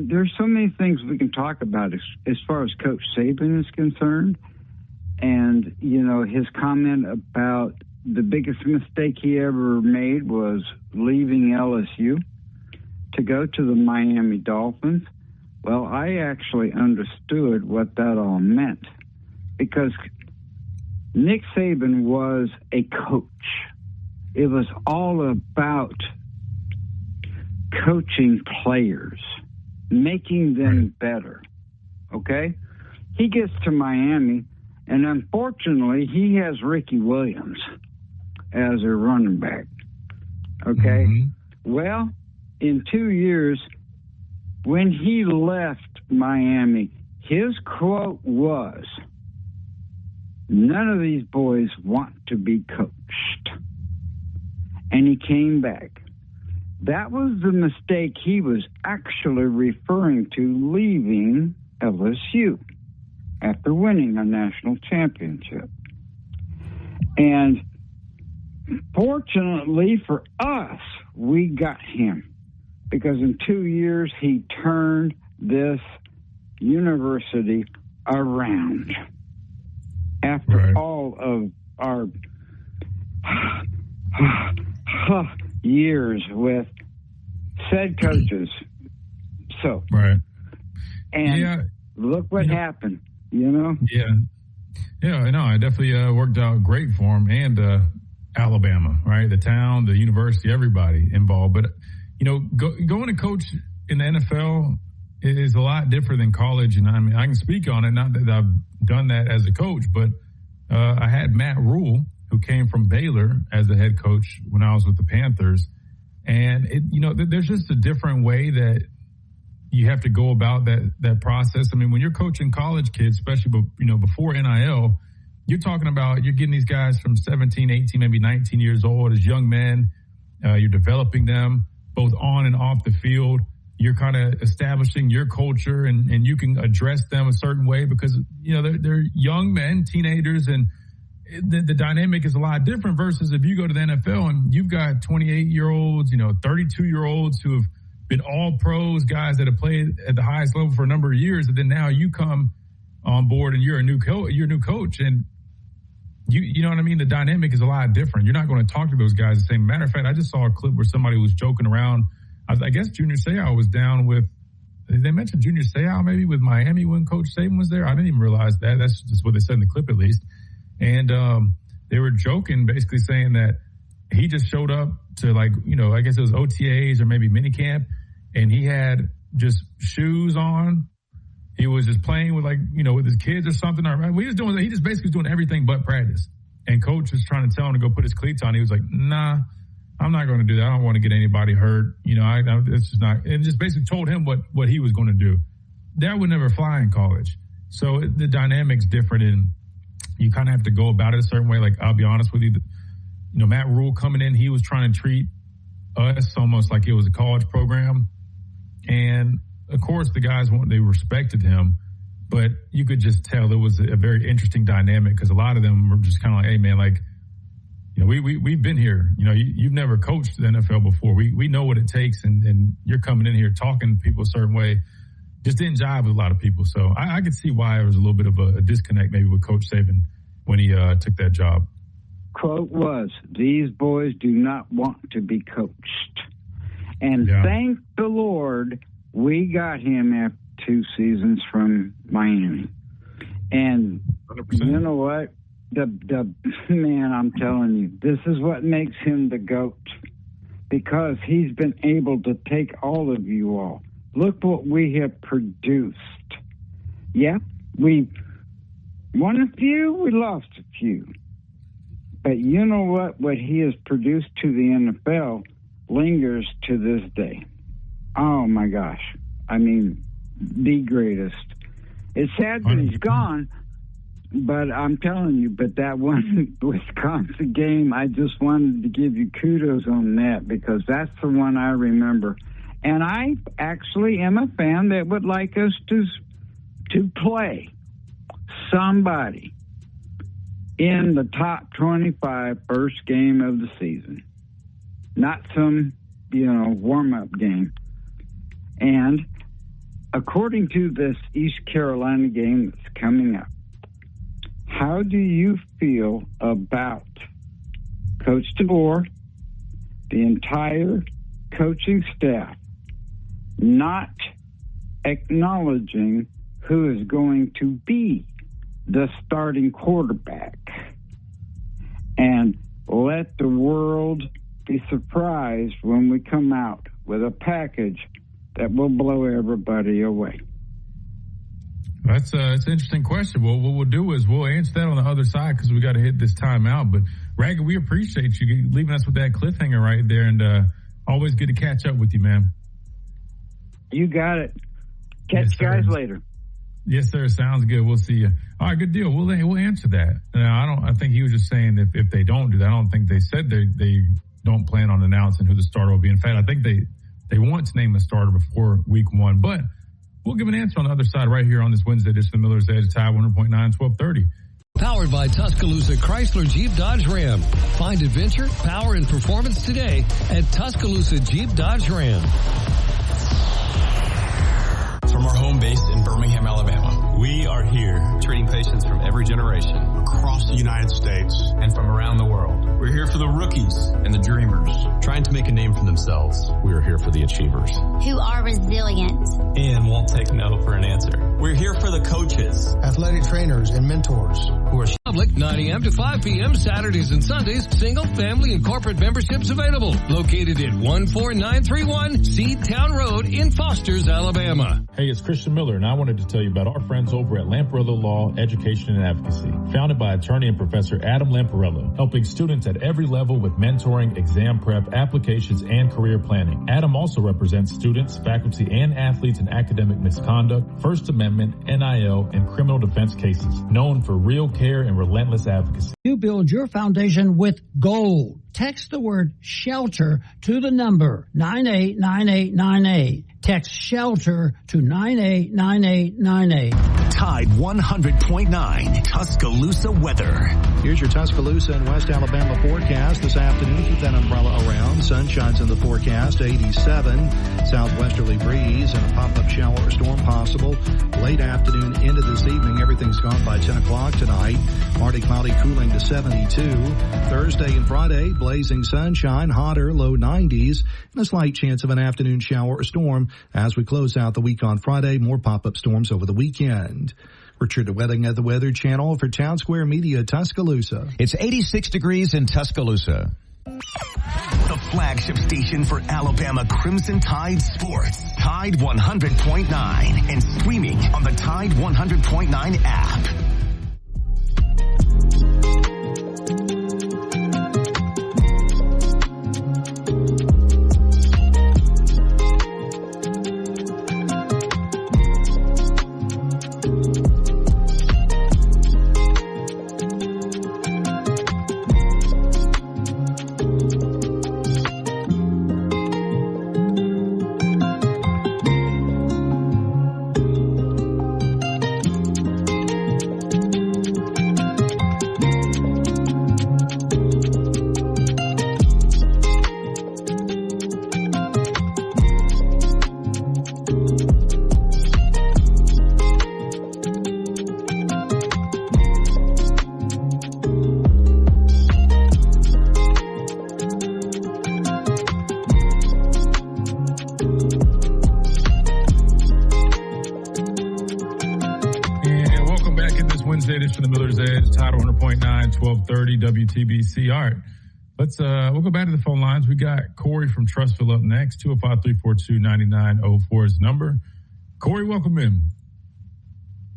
there's so many things we can talk about as far as Coach Saban is concerned, and you know his comment about the biggest mistake he ever made was leaving LSU to go to the Miami Dolphins. Well, I actually understood what that all meant, because Nick Saban was a coach. It was all about coaching players, making them better. Okay? He gets to Miami, and unfortunately, he has Ricky Williams as a running back. Okay? Mm-hmm. Well, in 2 years, when he left Miami, his quote was, "None of these boys want to be coached." And he came back. That was the mistake he was actually referring to, leaving LSU after winning a national championship. And fortunately for us, we got him, because in 2 years he turned this university around. After all of our years with said coaches. So, and look what happened, you know? Yeah, I know. It definitely worked out great for him and Alabama, right? The town, the university, everybody involved. But, you know, going to coach in the NFL is a lot different than college. And I mean, I can speak on it, not that I've done that as a coach, but I had Matt Rule, who came from Baylor as the head coach when I was with the Panthers. And, there's just a different way that you have to go about that process. I mean, when you're coaching college kids, especially, before NIL, you're talking about you're getting these guys from 17, 18, maybe 19 years old as young men. You're developing them both on and off the field. You're kind of establishing your culture, and you can address them a certain way because, they're young men, teenagers, and the dynamic is a lot different versus if you go to the NFL and you've got 28-year-olds, 32-year-olds who have been all pros, guys that have played at the highest level for a number of years, and then now you come on board and you're a new coach, and you know what I mean? The dynamic is a lot different. You're not going to talk to those guys the same. Matter of fact, I just saw a clip where somebody was joking around. I guess Junior Seau was down with. They mentioned Junior Seau maybe with Miami when Coach Saban was there. I didn't even realize that. That's just what they said in the clip, at least. And they were joking, basically saying that he just showed up to, I guess it was OTAs or maybe minicamp, and he had just shoes on. He was just playing with with his kids or something. He just basically was doing everything but practice. And coach was trying to tell him to go put his cleats on. He was like, nah, I'm not going to do that. I don't want to get anybody hurt. It's just not. And just basically told him what he was going to do. That would never fly in college. So the dynamic's different, and you kind of have to go about it a certain way. I'll be honest with you, Matt Rule coming in, he was trying to treat us almost like it was a college program. And of course, the guys, they respected him, but you could just tell it was a very interesting dynamic because a lot of them were just kind of like, hey, man, we've been here. You've never coached the NFL before. We know what it takes, and you're coming in here talking to people a certain way. Just didn't jive with a lot of people. So I could see why there was a little bit of a disconnect maybe with Coach Saban when he took that job. Quote was, these boys do not want to be coached. And thank the Lord we got him after 2 seasons from Miami. And 100%. You know what? The man, I'm telling you, this is what makes him the GOAT. Because he's been able to take all of you all. Look what we have produced. Yeah, we won a few, we lost a few. But you know what? What he has produced to the NFL lingers to this day. Oh, my gosh. I mean, the greatest. It's sad that he's gone, but I'm telling you, but that one Wisconsin game, I just wanted to give you kudos on that because that's the one I remember. And I actually am a fan that would like us to play somebody in the top 25 first game of the season. Not some, warm-up game. And according to this East Carolina game that's coming up, how do you feel about Coach DeBoer, the entire coaching staff, not acknowledging who is going to be the starting quarterback, and let the world be surprised when we come out with a package that will blow everybody away? It's an interesting question. Well, what we'll do is we'll answer that on the other side because we got to hit this time out. But, Ragga, we appreciate you leaving us with that cliffhanger right there, and always good to catch up with you, man. You got it. Catch you guys later. Yes, sir. Sounds good. We'll see you. All right, good deal. We'll answer that. I think he was just saying if they don't do that, I don't think they said they don't plan on announcing who the starter will be. In fact, I think they want to name the starter before week 1. But we'll give an answer on the other side right here on this Wednesday edition of Miller's Edge, Tide 100.9, 1230. Powered by Tuscaloosa Chrysler Jeep Dodge Ram. Find adventure, power, and performance today at Tuscaloosa Jeep Dodge Ram. From our home base in Birmingham, Alabama, we are here treating patients from every generation across the United States and from around the world. We're here for the rookies and the dreamers, trying to make a name for themselves. We are here for the achievers, who are resilient and won't take no for an answer. We're here for the coaches, athletic trainers, and mentors who are public 9 a.m. to 5 p.m. Saturdays and Sundays. Single, family, and corporate memberships available. Located at 14931 Seedtown Road in Fosters, Alabama. Hey, it's Christian Miller, and I wanted to tell you about our friends over at Lamparello Law, Education and Advocacy. Founded by attorney and Professor Adam Lamparello, helping students at every level with mentoring, exam prep, applications, and career planning. Adam also represents students, faculty, and athletes in academic misconduct, First Amendment, NIL, and criminal defense cases. Known for real care and relentless advocacy. You build your foundation with gold. Text the word SHELTER to the number 989898. Text SHELTER to 989898. Tide 100.9 Tuscaloosa weather. Here's your Tuscaloosa and West Alabama forecast this afternoon. Keep that umbrella around. Sunshine's in the forecast, 87. Southwesterly breeze and a pop-up shower or storm possible. Late afternoon into this evening. Everything's gone by 10 o'clock tonight. Partly cloudy, cooling to 72. Thursday and Friday, blazing sunshine, hotter, low 90s, and a slight chance of an afternoon shower or storm as we close out the week on Friday. More pop-up storms over the weekend. Richard Wedding at the Weather Channel for Town Square Media, Tuscaloosa. It's 86 degrees in Tuscaloosa. The flagship station for Alabama Crimson Tide sports. Tide 100.9 and streaming on the Tide 100.9 app. WTBC. All right, we'll go back to the phone lines. We got Corey from Trussville up next. 205-342-9904 is the number. Corey, welcome in.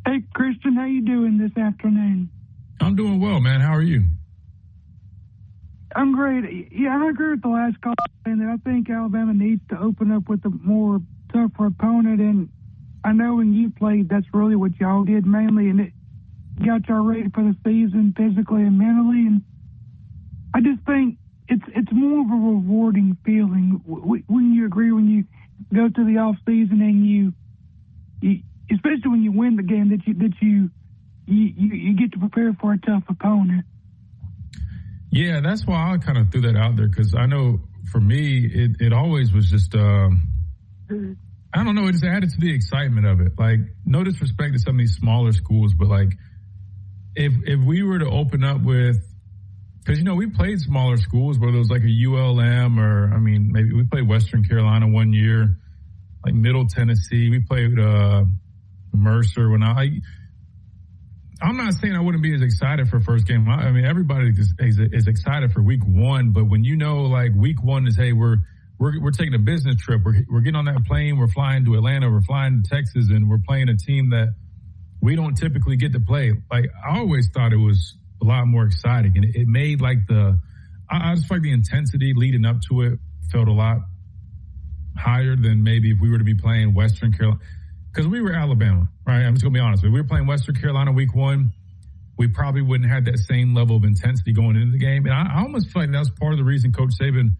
Hey, Christian, how you doing this afternoon? I'm doing well, man. How are you? I'm great. Yeah, I agree with the last call, and I think Alabama needs to open up with a more tougher opponent. And I know when you played, that's really what y'all did mainly, and it got y'all ready for the season physically and mentally. And I just think it's more of a rewarding feeling. Wouldn't you agree when you go to the off season and you especially when you win the game that you get to prepare for a tough opponent? Yeah, that's why I kind of threw that out there, because I know for me it always was just I don't know, it just added to the excitement of it. Like, no disrespect to some of these smaller schools, but like if we were to open up with, because, you know, we played smaller schools, whether it was like a ULM or, I mean, maybe we played Western Carolina one year, like Middle Tennessee. We played Mercer. I'm not saying I wouldn't be as excited for first game. I mean, everybody is excited for week one, but when you know, like, week one is, hey, we're taking a business trip. We're getting on that plane. We're flying to Atlanta. We're flying to Texas, and we're playing a team that we don't typically get to play. Like, I always thought it was a lot more exciting, and it made like I just like the intensity leading up to it felt a lot higher than maybe if we were to be playing Western Carolina, because we were Alabama, right? I'm just gonna be honest. If we were playing Western Carolina week one, we probably wouldn't have that same level of intensity going into the game. And I almost feel like that was part of the reason Coach Saban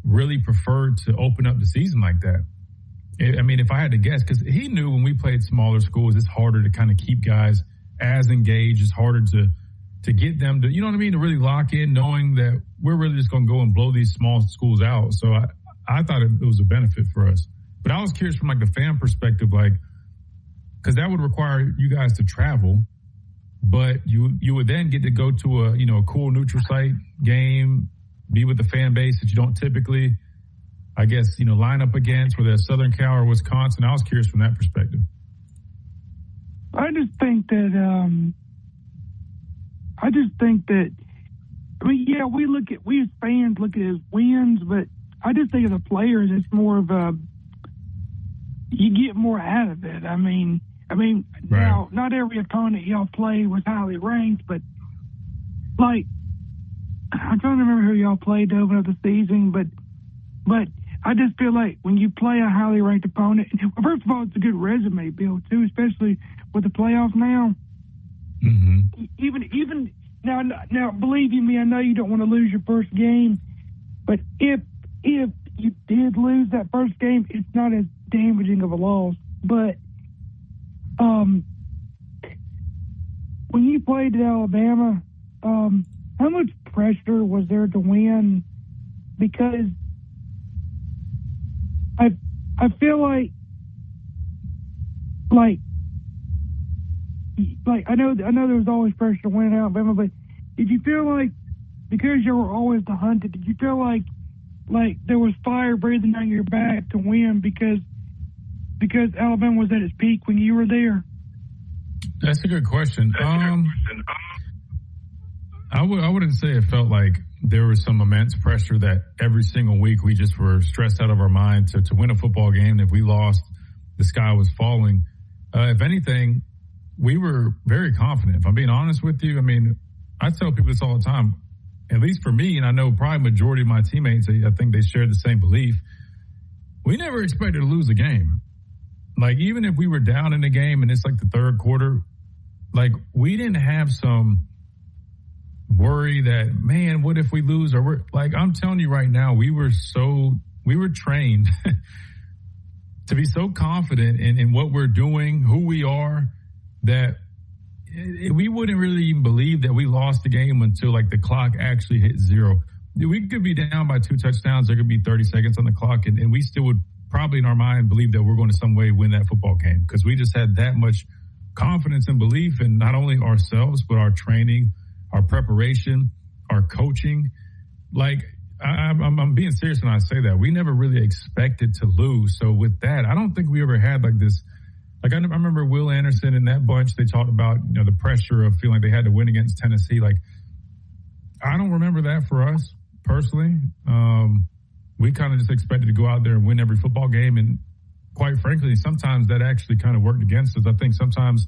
really preferred to open up the season like that. I mean, if I had to guess, because he knew when we played smaller schools, it's harder to kind of keep guys as engaged. It's harder to to get them to, you know what I mean, to really lock in, knowing that we're really just going to go and blow these small schools out. So I thought it was a benefit for us. But I was curious from like the fan perspective, like, because that would require you guys to travel, but you would then get to go to a cool neutral site game, be with the fan base that you don't typically, I guess, line up against, whether it's Southern Cal or Wisconsin. I was curious from that perspective. I just think that I mean, yeah, we as fans look at it as wins, but I just think as the players, it's more of you get more out of it. I mean, right. Now, not every opponent y'all play was highly ranked, but like, I'm trying to remember who y'all played to open up the season, but I just feel like when you play a highly ranked opponent, first of all, it's a good resume build too, especially with the playoffs now. Mm-hmm. Even now, believe you me, I know you don't want to lose your first game, but if you did lose that first game, it's not as damaging of a loss. But when you played at Alabama, how much pressure was there to win? Because I feel like I know there was always pressure to win at Alabama, but did you feel like, because you were always the hunted, did you feel like there was fire breathing down your back to win because Alabama was at its peak when you were there? That's a good question. I wouldn't say it felt like there was some immense pressure that every single week we just were stressed out of our mind to win a football game. If we lost, the sky was falling. If anything, we were very confident. If I'm being honest with you, I mean, I tell people this all the time, at least for me, and I know probably majority of my teammates, I think they share the same belief. We never expected to lose a game. Like, even if we were down in the game and it's like the third quarter, like, we didn't have some worry that, man, what if we lose? Or we're like, I'm telling you right now, we were trained to be so confident in what we're doing, who we are, that we wouldn't really even believe that we lost the game until like the clock actually hit zero. We could be down by 2 touchdowns. There could be 30 seconds on the clock, and we still would probably in our mind believe that we're going to some way win that football game, because we just had that much confidence and belief in not only ourselves, but our training, our preparation, our coaching. Like, I'm being serious when I say that. We never really expected to lose. So with that, I don't think we ever had like this. Like, I remember Will Anderson and that bunch, they talked about, the pressure of feeling like they had to win against Tennessee. Like, I don't remember that for us personally. We kind of just expected to go out there and win every football game. And quite frankly, sometimes that actually kind of worked against us. I think sometimes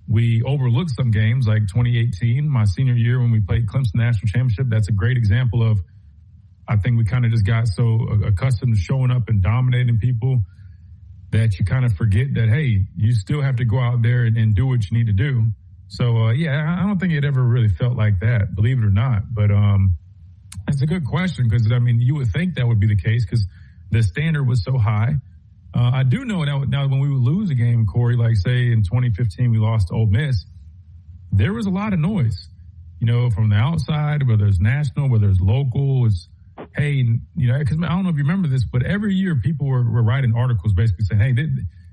we overlooked some games, like 2018, my senior year when we played Clemson National Championship. That's a great example of, I think we kind of just got so accustomed to showing up and dominating people that you kind of forget that, hey, you still have to go out there and do what you need to do. So, yeah, I don't think it ever really felt like that, believe it or not. But it's a good question, because, I mean, you would think that would be the case because the standard was so high. I do know now when we would lose a game, Corey, like say in 2015 we lost to Ole Miss, there was a lot of noise, from the outside, whether it's national, whether it's local. It's, hey, because I don't know if you remember this, but every year people were writing articles basically saying, hey,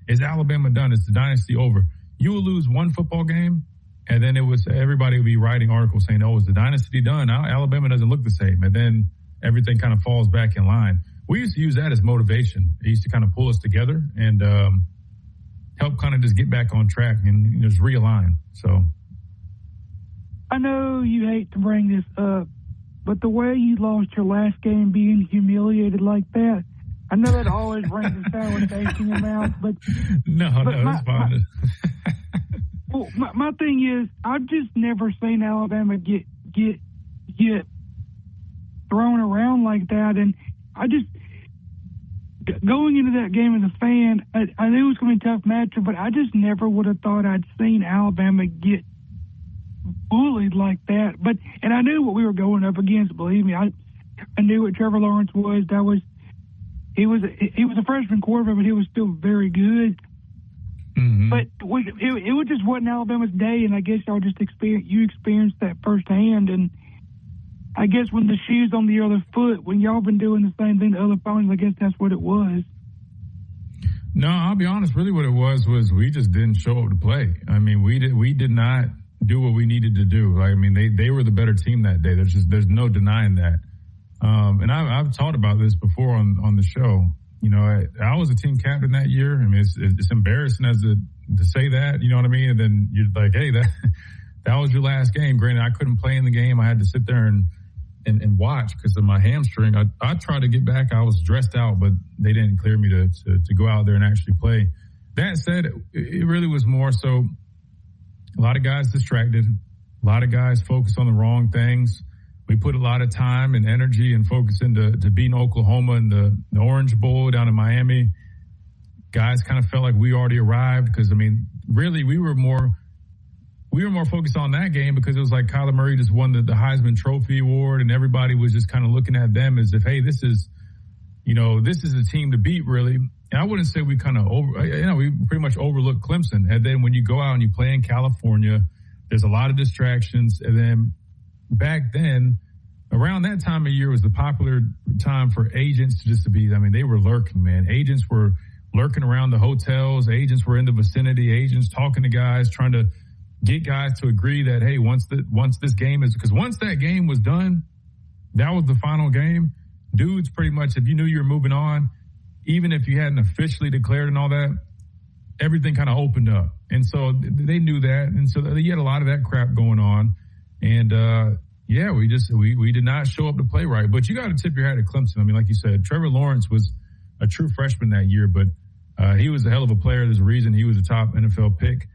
is Alabama done? Is the dynasty over? You will lose one football game, and then everybody would be writing articles saying, oh, is the dynasty done? Now Alabama doesn't look the same. And then everything kind of falls back in line. We used to use that as motivation. It used to kind of pull us together and help kind of just get back on track and just realign. So I know you hate to bring this up, but the way you lost your last game being humiliated like that, I know that always brings a sour taste in your mouth, but it's fine. Well, my thing is, I've just never seen Alabama get thrown around like that, and I just, going into that game as a fan, I knew it was going to be a tough matchup, but I just never would have thought I'd seen Alabama get bullied like that. And I knew what we were going up against. Believe me, I knew what Trevor Lawrence was. He was a freshman quarterback, but he was still very good. Mm-hmm. But it just wasn't Alabama's day, and I guess y'all just experienced that firsthand. And I guess when the shoe's on the other foot, when y'all been doing the same thing to other opponents, I guess that's what it was. No, I'll be honest. Really, what it was we just didn't show up to play. I mean, we did not do what we needed to do. Like, I mean, they were the better team that day. There's no denying that. And I've talked about this before on the show. You know, I was a team captain that year. I mean, it's embarrassing to say that. You know what I mean? And then you're like, hey, that was your last game. Granted, I couldn't play in the game. I had to sit there and watch because of my hamstring. I tried to get back. I was dressed out, but they didn't clear me to go out there and actually play. That said, it really was more so a lot of guys distracted, a lot of guys focused on the wrong things. We put a lot of time and energy and focus into beating Oklahoma in the Orange Bowl down in Miami. Guys kind of felt like we already arrived because, I mean, really we were more focused on that game because it was like Kyler Murray just won the Heisman Trophy Award, and everybody was just kind of looking at them as if, hey, this is a team to beat, really. And I wouldn't say we kind of we pretty much overlooked Clemson. And then when you go out and you play in California, there's a lot of distractions. And then back then, around that time of year was the popular time for agents to be, I mean, they were lurking, man. Agents were lurking around the hotels. Agents were in the vicinity. Agents talking to guys, trying to get guys to agree that, hey, once this game is, because once that game was done, that was the final game. Dudes, pretty much, if you knew you were moving on, even if you hadn't officially declared and all that, everything kind of opened up. And so they knew that. And so they had a lot of that crap going on. And, we did not show up to play right. But you got to tip your hat at Clemson. I mean, like you said, Trevor Lawrence was a true freshman that year, but he was a hell of a player. There's a reason he was a top NFL pick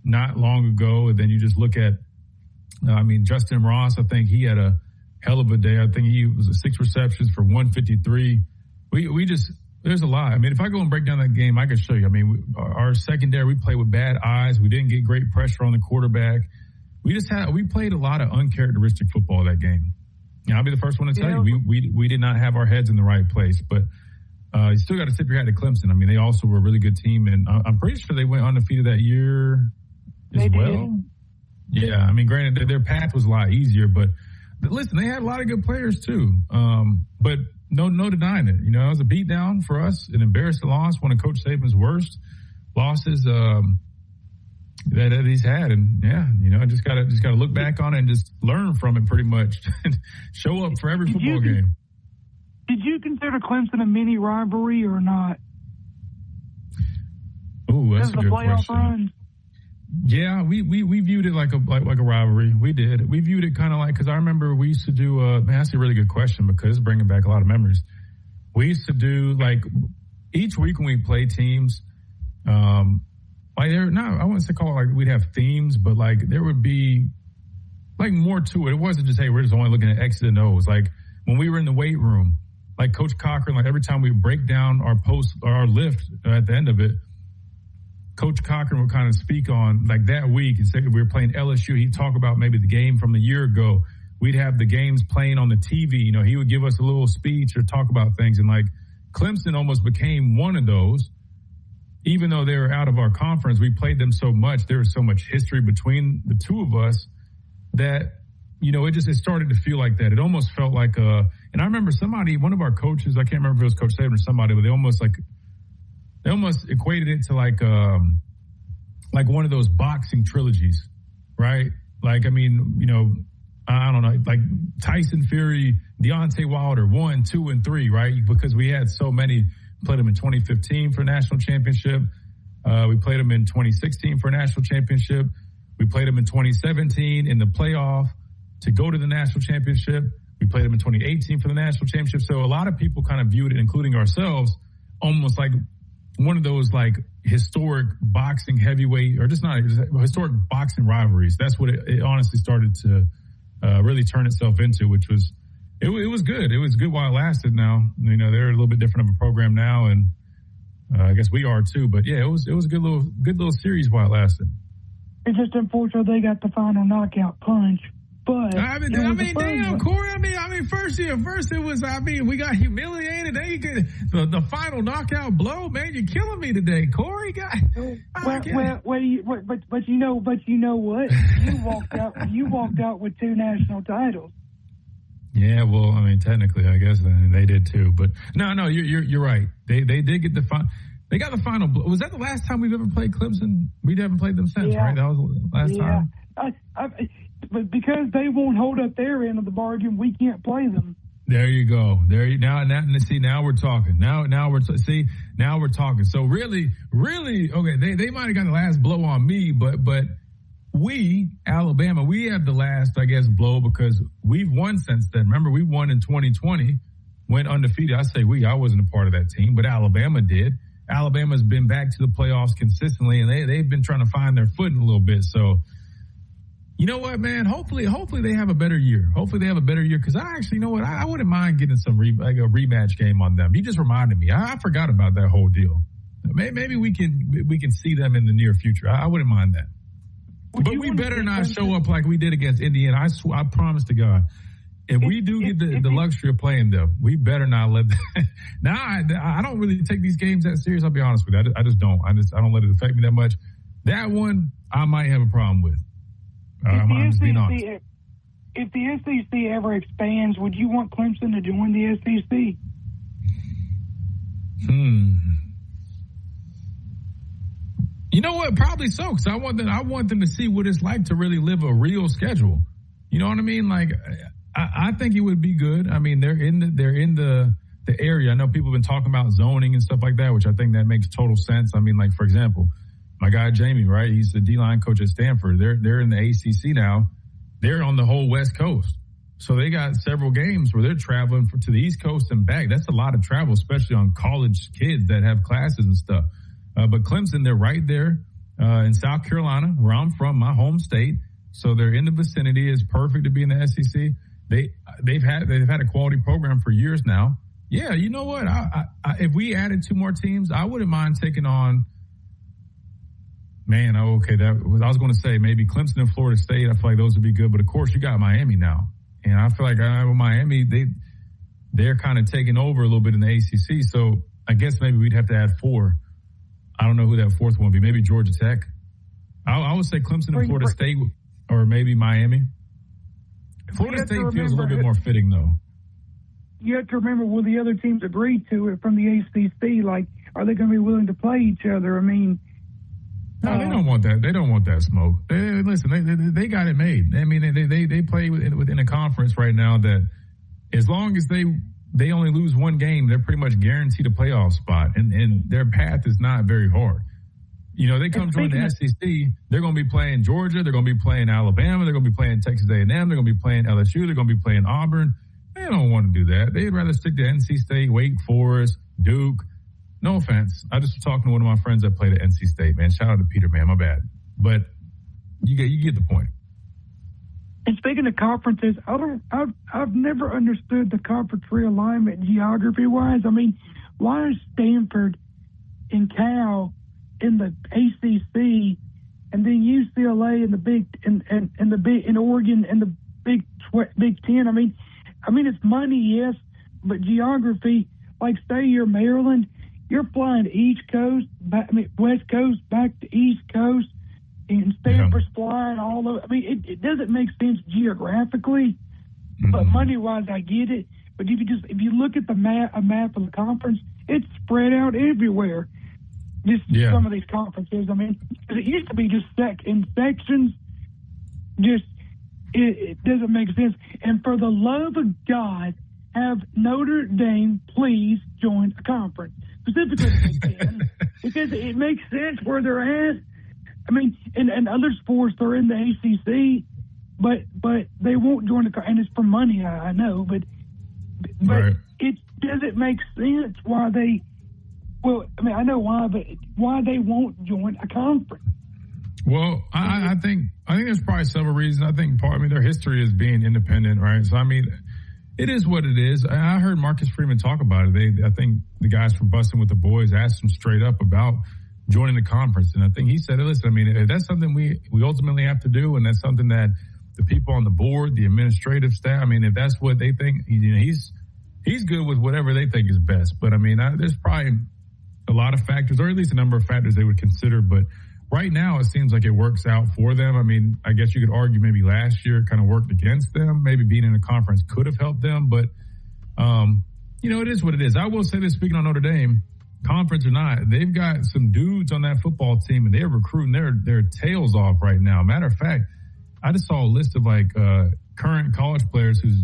not long ago. And then you just look at, Justin Ross, I think he had a hell of a day. I think he was 6 receptions for 153. There's a lot. I mean, if I go and break down that game, I can show you. I mean, our secondary, we played with bad eyes. We didn't get great pressure on the quarterback. We played a lot of uncharacteristic football that game. And I'll be the first one to tell you, we did not have our heads in the right place. But you still got to tip your hat to Clemson. I mean, they also were a really good team, and I'm pretty sure they went undefeated that year as well. Yeah, I mean, granted, their path was a lot easier, but listen, they had a lot of good players too. But no denying it. You know, it was a beatdown for us, an embarrassing loss, one of Coach Saban's worst losses that he's had. And just gotta look back on it and just learn from it pretty much. Show up for every football game. Did you consider Clemson a mini rivalry or not? Oh, that's a good question. Run? Yeah, we viewed it like a rivalry. We did. We viewed it kind of like, because I remember we used to do. That's a really good question because it's bringing back a lot of memories. We used to do like each week when we play teams. I wouldn't say call it like we'd have themes, but like there would be like more to it. It wasn't just, hey, we're just only looking at X's and O's. Like when we were in the weight room, like Coach Cochran, like every time we break down our post or our lift at the end of it, Coach Cochran would kind of speak on like that week and say we were playing LSU. He'd talk about maybe the game from a year ago. We'd have the games playing on the TV. You know, he would give us a little speech or talk about things. And like Clemson almost became one of those. Even though they were out of our conference, we played them so much. There was so much history between the two of us that, it started to feel like that. It almost felt like and I remember one of our coaches, I can't remember if it was Coach Saban or somebody, but they almost equated it to like one of those boxing trilogies, right? Like, I mean, I don't know, like Tyson Fury, Deontay Wilder, 1, 2, and 3, right? Because we had so many. Played them in 2015 for a national championship. We played them in 2016 for a national championship. We played them in 2017 in the playoff to go to the national championship. We played them in 2018 for the national championship. So a lot of people kind of viewed it, including ourselves, almost like one of those like historic boxing heavyweight, or just historic boxing rivalries. That's what it honestly started to really turn itself into, which was, it was good. It was good while it lasted. Now, they're a little bit different of a program now, and I guess we are too. But yeah, it was a good little series while it lasted. It's just unfortunate they got the final knockout punch. But damn, Corey. First it was. We got humiliated. Then you get the final knockout blow. Man, you're killing me today, Corey. But you know what? You walked out with 2 national titles. Yeah, well, technically, I guess they did too. But no, you're right. They did get the final. They got the final. Was that the last time we've ever played Clemson? We haven't played them since, right? That was the last time. But because they won't hold up their end of the bargain, we can't play them. There you go. Now we're talking. Now we're talking. So really, okay. They might have got the last blow on me, but we, Alabama, we have the last, I guess, blow because we've won since then. Remember, we won in 2020, went undefeated. I say I wasn't a part of that team, but Alabama did. Alabama's been back to the playoffs consistently, and they've been trying to find their footing a little bit. So, you know what, man? Hopefully they have a better year. Because I actually, you know what? I wouldn't mind getting some a rematch game on them. You just reminded me. I forgot about that whole deal. Maybe we can see them in the near future. I wouldn't mind that. But we better not show up like we did against Indiana. I promise to God. If we do get the luxury of playing them, we better not let that. Now, I don't really take these games that serious. I'll be honest with you. I just don't. I don't let it affect me that much. That one, I might have a problem with. I'm just being honest. If the SEC ever expands, would you want Clemson to join the SEC? You know what? Probably so, because I want them to see what it's like to really live a real schedule. You know what I mean? Like, I think it would be good. They're in the area. I know people have been talking about zoning and stuff like that, which I think that makes total sense. Like, for example, my guy Jamie, right? He's the D-line coach at Stanford. They're in the ACC now. They're on the whole West Coast. So they got several games where they're traveling to the East Coast and back. That's a lot of travel, especially on college kids that have classes and stuff. But Clemson, they're right there in South Carolina, where I'm from, my home state. So they're in the vicinity. It's perfect to be in the SEC. They've had a quality program for years now. Yeah, you know what? If we added 2 more teams, I wouldn't mind taking on. Man, okay, I was going to say maybe Clemson and Florida State. I feel like those would be good, but of course you got Miami now, and I feel like Miami they're kind of taking over a little bit in the ACC. So I guess maybe we'd have to add 4. I don't know who that 4th one would be. Maybe Georgia Tech. I would say Clemson and Florida State, or maybe Miami. Florida State feels a little bit more fitting, though. You have to remember, will the other teams agree to it from the ACC? Like, are they going to be willing to play each other? No, they don't want that. They don't want that smoke. They got it made. They play within a conference right now that, as long as they only lose 1 game, they're pretty much guaranteed a playoff spot, and their path is not very hard. You know, they come join the SEC, they're going to be playing Georgia, they're going to be playing Alabama, they're going to be playing Texas A&M, they're going to be playing LSU, they're going to be playing Auburn. They don't want to do that. They'd rather stick to NC State, Wake Forest, Duke. No offense. I just was talking to one of my friends that played at NC State, man. Shout out to Peter, man. My bad. But you get the point. And speaking of conferences, I've never understood the conference realignment geography-wise. Why is Stanford and Cal in the ACC, and then UCLA in the in Oregon and the Big Ten? It's money, yes, but geography. Like, say you're Maryland, you're flying East Coast, West Coast back to East Coast. And Stanford's flying all over. It doesn't make sense geographically, but money-wise, I get it. But if you look at a map of the conference, it's spread out everywhere. Some of these conferences. It used to be just in sections. It doesn't make sense. And for the love of God, have Notre Dame please join a conference, specifically the Big Ten, because it makes sense where they're at. And other sports are in the ACC, but they won't join and it's for money, I know, but right. It doesn't make sense why they. Well, I know why, but why they won't join a conference. Well, I think there's probably several reasons. I think their history is being independent, right? So it is what it is. I heard Marcus Freeman talk about it. I think the guys from Bussin' with the Boys asked him straight up about joining the conference. And I think he said, listen, if that's something we ultimately have to do, and that's something that the people on the board, the administrative staff. I mean, if that's what they think, he's good with whatever they think is best. But I mean, there's probably a lot of factors, or at least a number of factors they would consider. But right now, it seems like it works out for them. I mean, I guess you could argue maybe last year it kind of worked against them. Maybe being in a conference could have helped them. But, it is what it is. I will say this, speaking on Notre Dame, conference or not, they've got some dudes on that football team, and they're recruiting their tails off right now. Matter of fact, I just saw a list of current college players whose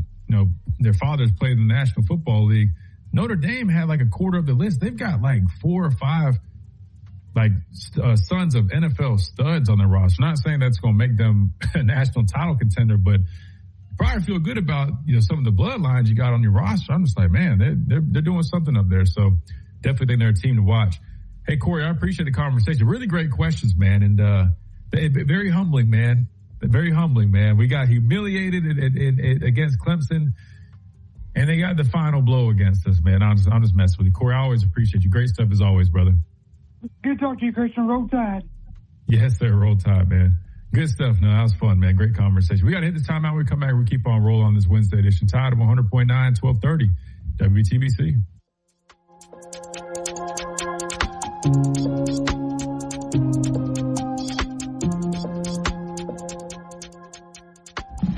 their fathers played in the National Football League. Notre Dame had like a quarter of the list. They've got like 4 or 5 sons of NFL studs on their roster. Not saying that's going to make them a national title contender, but probably feel good about some of the bloodlines you got on your roster. I'm just like, man, they're doing something up there. So definitely think they're a team to watch. Hey, Corey, I appreciate the conversation. Really great questions, man, and very humbling, man. Very humbling, man. We got humiliated against Clemson, and they got the final blow against us, man. I'm just messing with you, Corey. I always appreciate you. Great stuff as always, brother. Good talk to you, Christian. Roll Tide. Yes, sir. Roll Tide, man. Good stuff. No, that was fun, man. Great conversation. We got to hit the timeout. We come back. We keep on rolling on this Wednesday edition. Tide of 100.9, 1230, WTBC.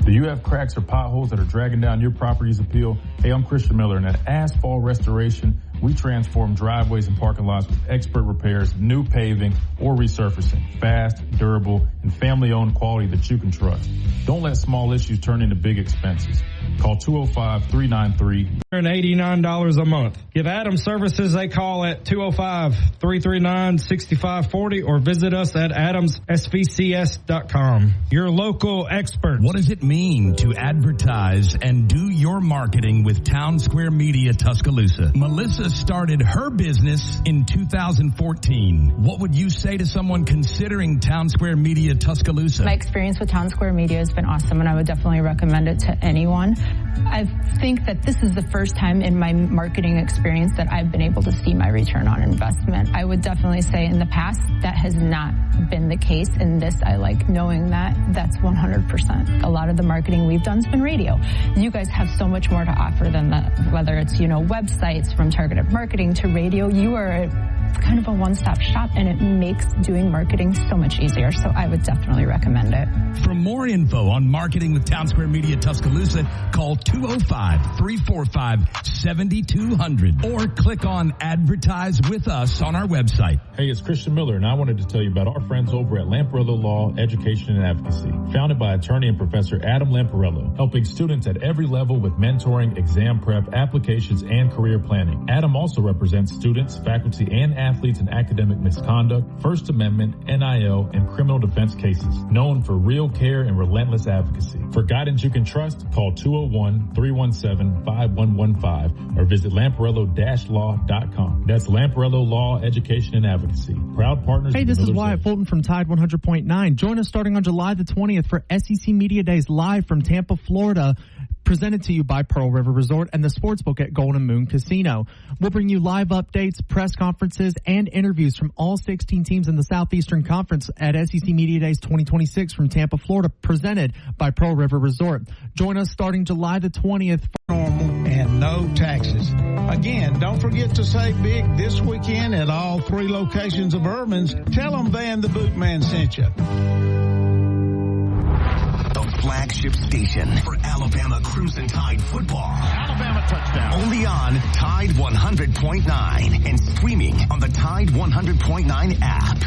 Do you have cracks or potholes that are dragging down your property's appeal? Hey, I'm Christian Miller, and at Asphalt Restoration, we transform driveways and parking lots with expert repairs, new paving, or resurfacing. Fast, durable, and family-owned quality that you can trust. Don't let small issues turn into big expenses. Call 205-393. $89 a month. Give Adam Services a call at 205-339-6540 or visit us at adamssvcs.com. Your local expert. What does it mean to advertise and do your marketing with Town Square Media Tuscaloosa? Melissa started her business in 2014. What would you say to someone considering Town Square Media Tuscaloosa? My experience with Town Square Media has been awesome, and I would definitely recommend it to anyone. I think that this is the first time in my marketing experience that I've been able to see my return on investment. I would definitely say in the past that has not been the case. In this, I like knowing that that's 100%. A lot of the marketing we've done has been radio. You guys have so much more to offer than that, whether it's, websites, from targeted marketing to radio. You are kind of a one-stop shop, and it makes doing marketing so much easier. So I would definitely recommend it. For more info on marketing with Town Square Media Tuscaloosa, call 205-345-7200 or click on Advertise with Us on our website. Hey, it's Christian Miller, and I wanted to tell you about our friends over at Lamparello Law, Education and Advocacy. Founded by attorney and Professor Adam Lamparello, helping students at every level with mentoring, exam prep, applications, and career planning. Adam also represents students, faculty, and athletes in academic misconduct, First Amendment, NIL, and criminal defense cases. Known for real care and relentless advocacy. For guidance you can trust, call 201-317-5115 or visit lamparello-law.com. That's Lamparello Law, Education, and Advocacy. Proud partners. Hey, this is Wyatt Fulton from Tide 100.9. Join us starting on July the 20th for SEC Media Days live from Tampa, Florida. Presented to you by Pearl River Resort and the Sportsbook at Golden Moon Casino. We'll bring you live updates, press conferences, and interviews from all 16 teams in the Southeastern Conference at SEC Media Days 2026 from Tampa, Florida, presented by Pearl River Resort. Join us starting July the 20th. Normal and no taxes. Again, don't forget to save big this weekend at all 3 locations of Urban's. Tell them Van the Bootman sent you. Flagship station for Alabama Crimson Tide football. Alabama touchdown. Only on Tide 100.9 and streaming on the Tide 100.9 app.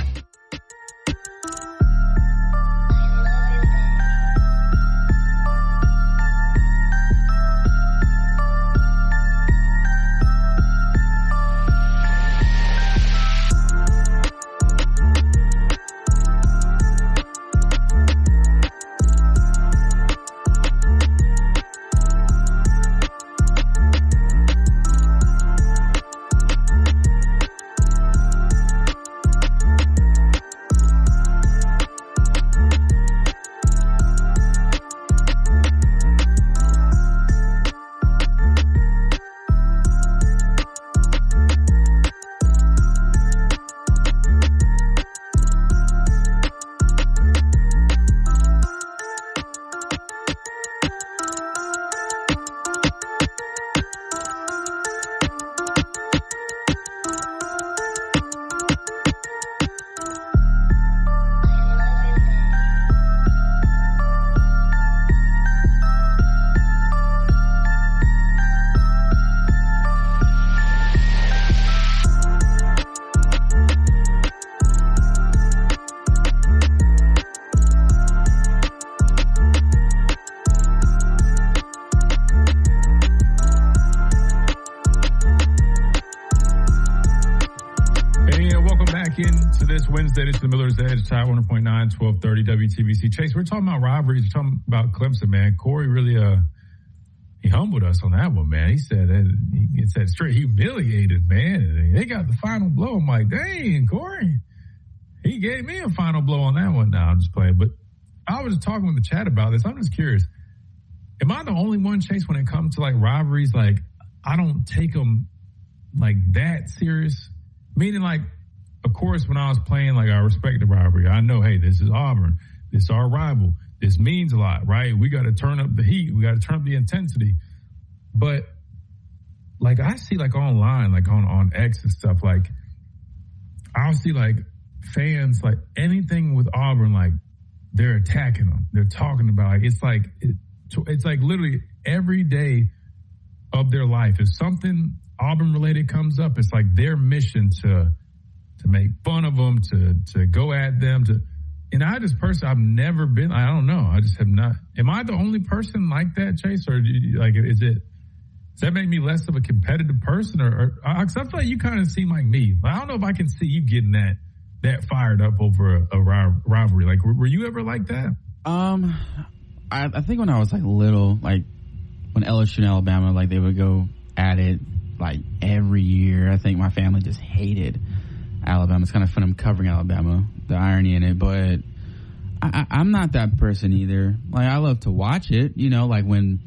to this Wednesday edition of Miller's Edge, Tide 100.9, 1230 WTBC. Chase, we're talking about rivalries. We're talking about Clemson, man. Corey really, he humbled us on that one, man. He said that he said straight humiliated, man. They got the final blow. I'm like, dang, Corey. He gave me a final blow on that one. Now I'm just playing. But I was just talking with the chat about this. I'm just curious. Am I the only one, Chase, when it comes to like rivalries? Like, I don't take them like that serious. Meaning, like, of course, when I was playing, like, I respect the rivalry. I know, hey, this is Auburn. This is our rival. This means a lot, right? We got to turn up the heat. We got to turn up the intensity. But, like, I see, like, online, like, on X and stuff, like, I'll see, like, fans, like, anything with Auburn, like, they're attacking them. They're talking about, like, it's like literally every day of their life. If something Auburn-related comes up, it's like their mission to make fun of them, to go at them, and I just personally, I've never been, I don't know, I just have not. Am I the only person like that, Chase, or does that make me less of a competitive person, or cause I feel like you kind of seem like me. I don't know if I can see you getting that fired up over a rivalry. Like, were you ever like that? I think when I was like little, like when LSU and Alabama, like they would go at it like every year. I think my family just hated Alabama. It's kind of fun. I'm covering Alabama, the irony in it, but I'm not that person either. Like, I love to watch it, you know, like when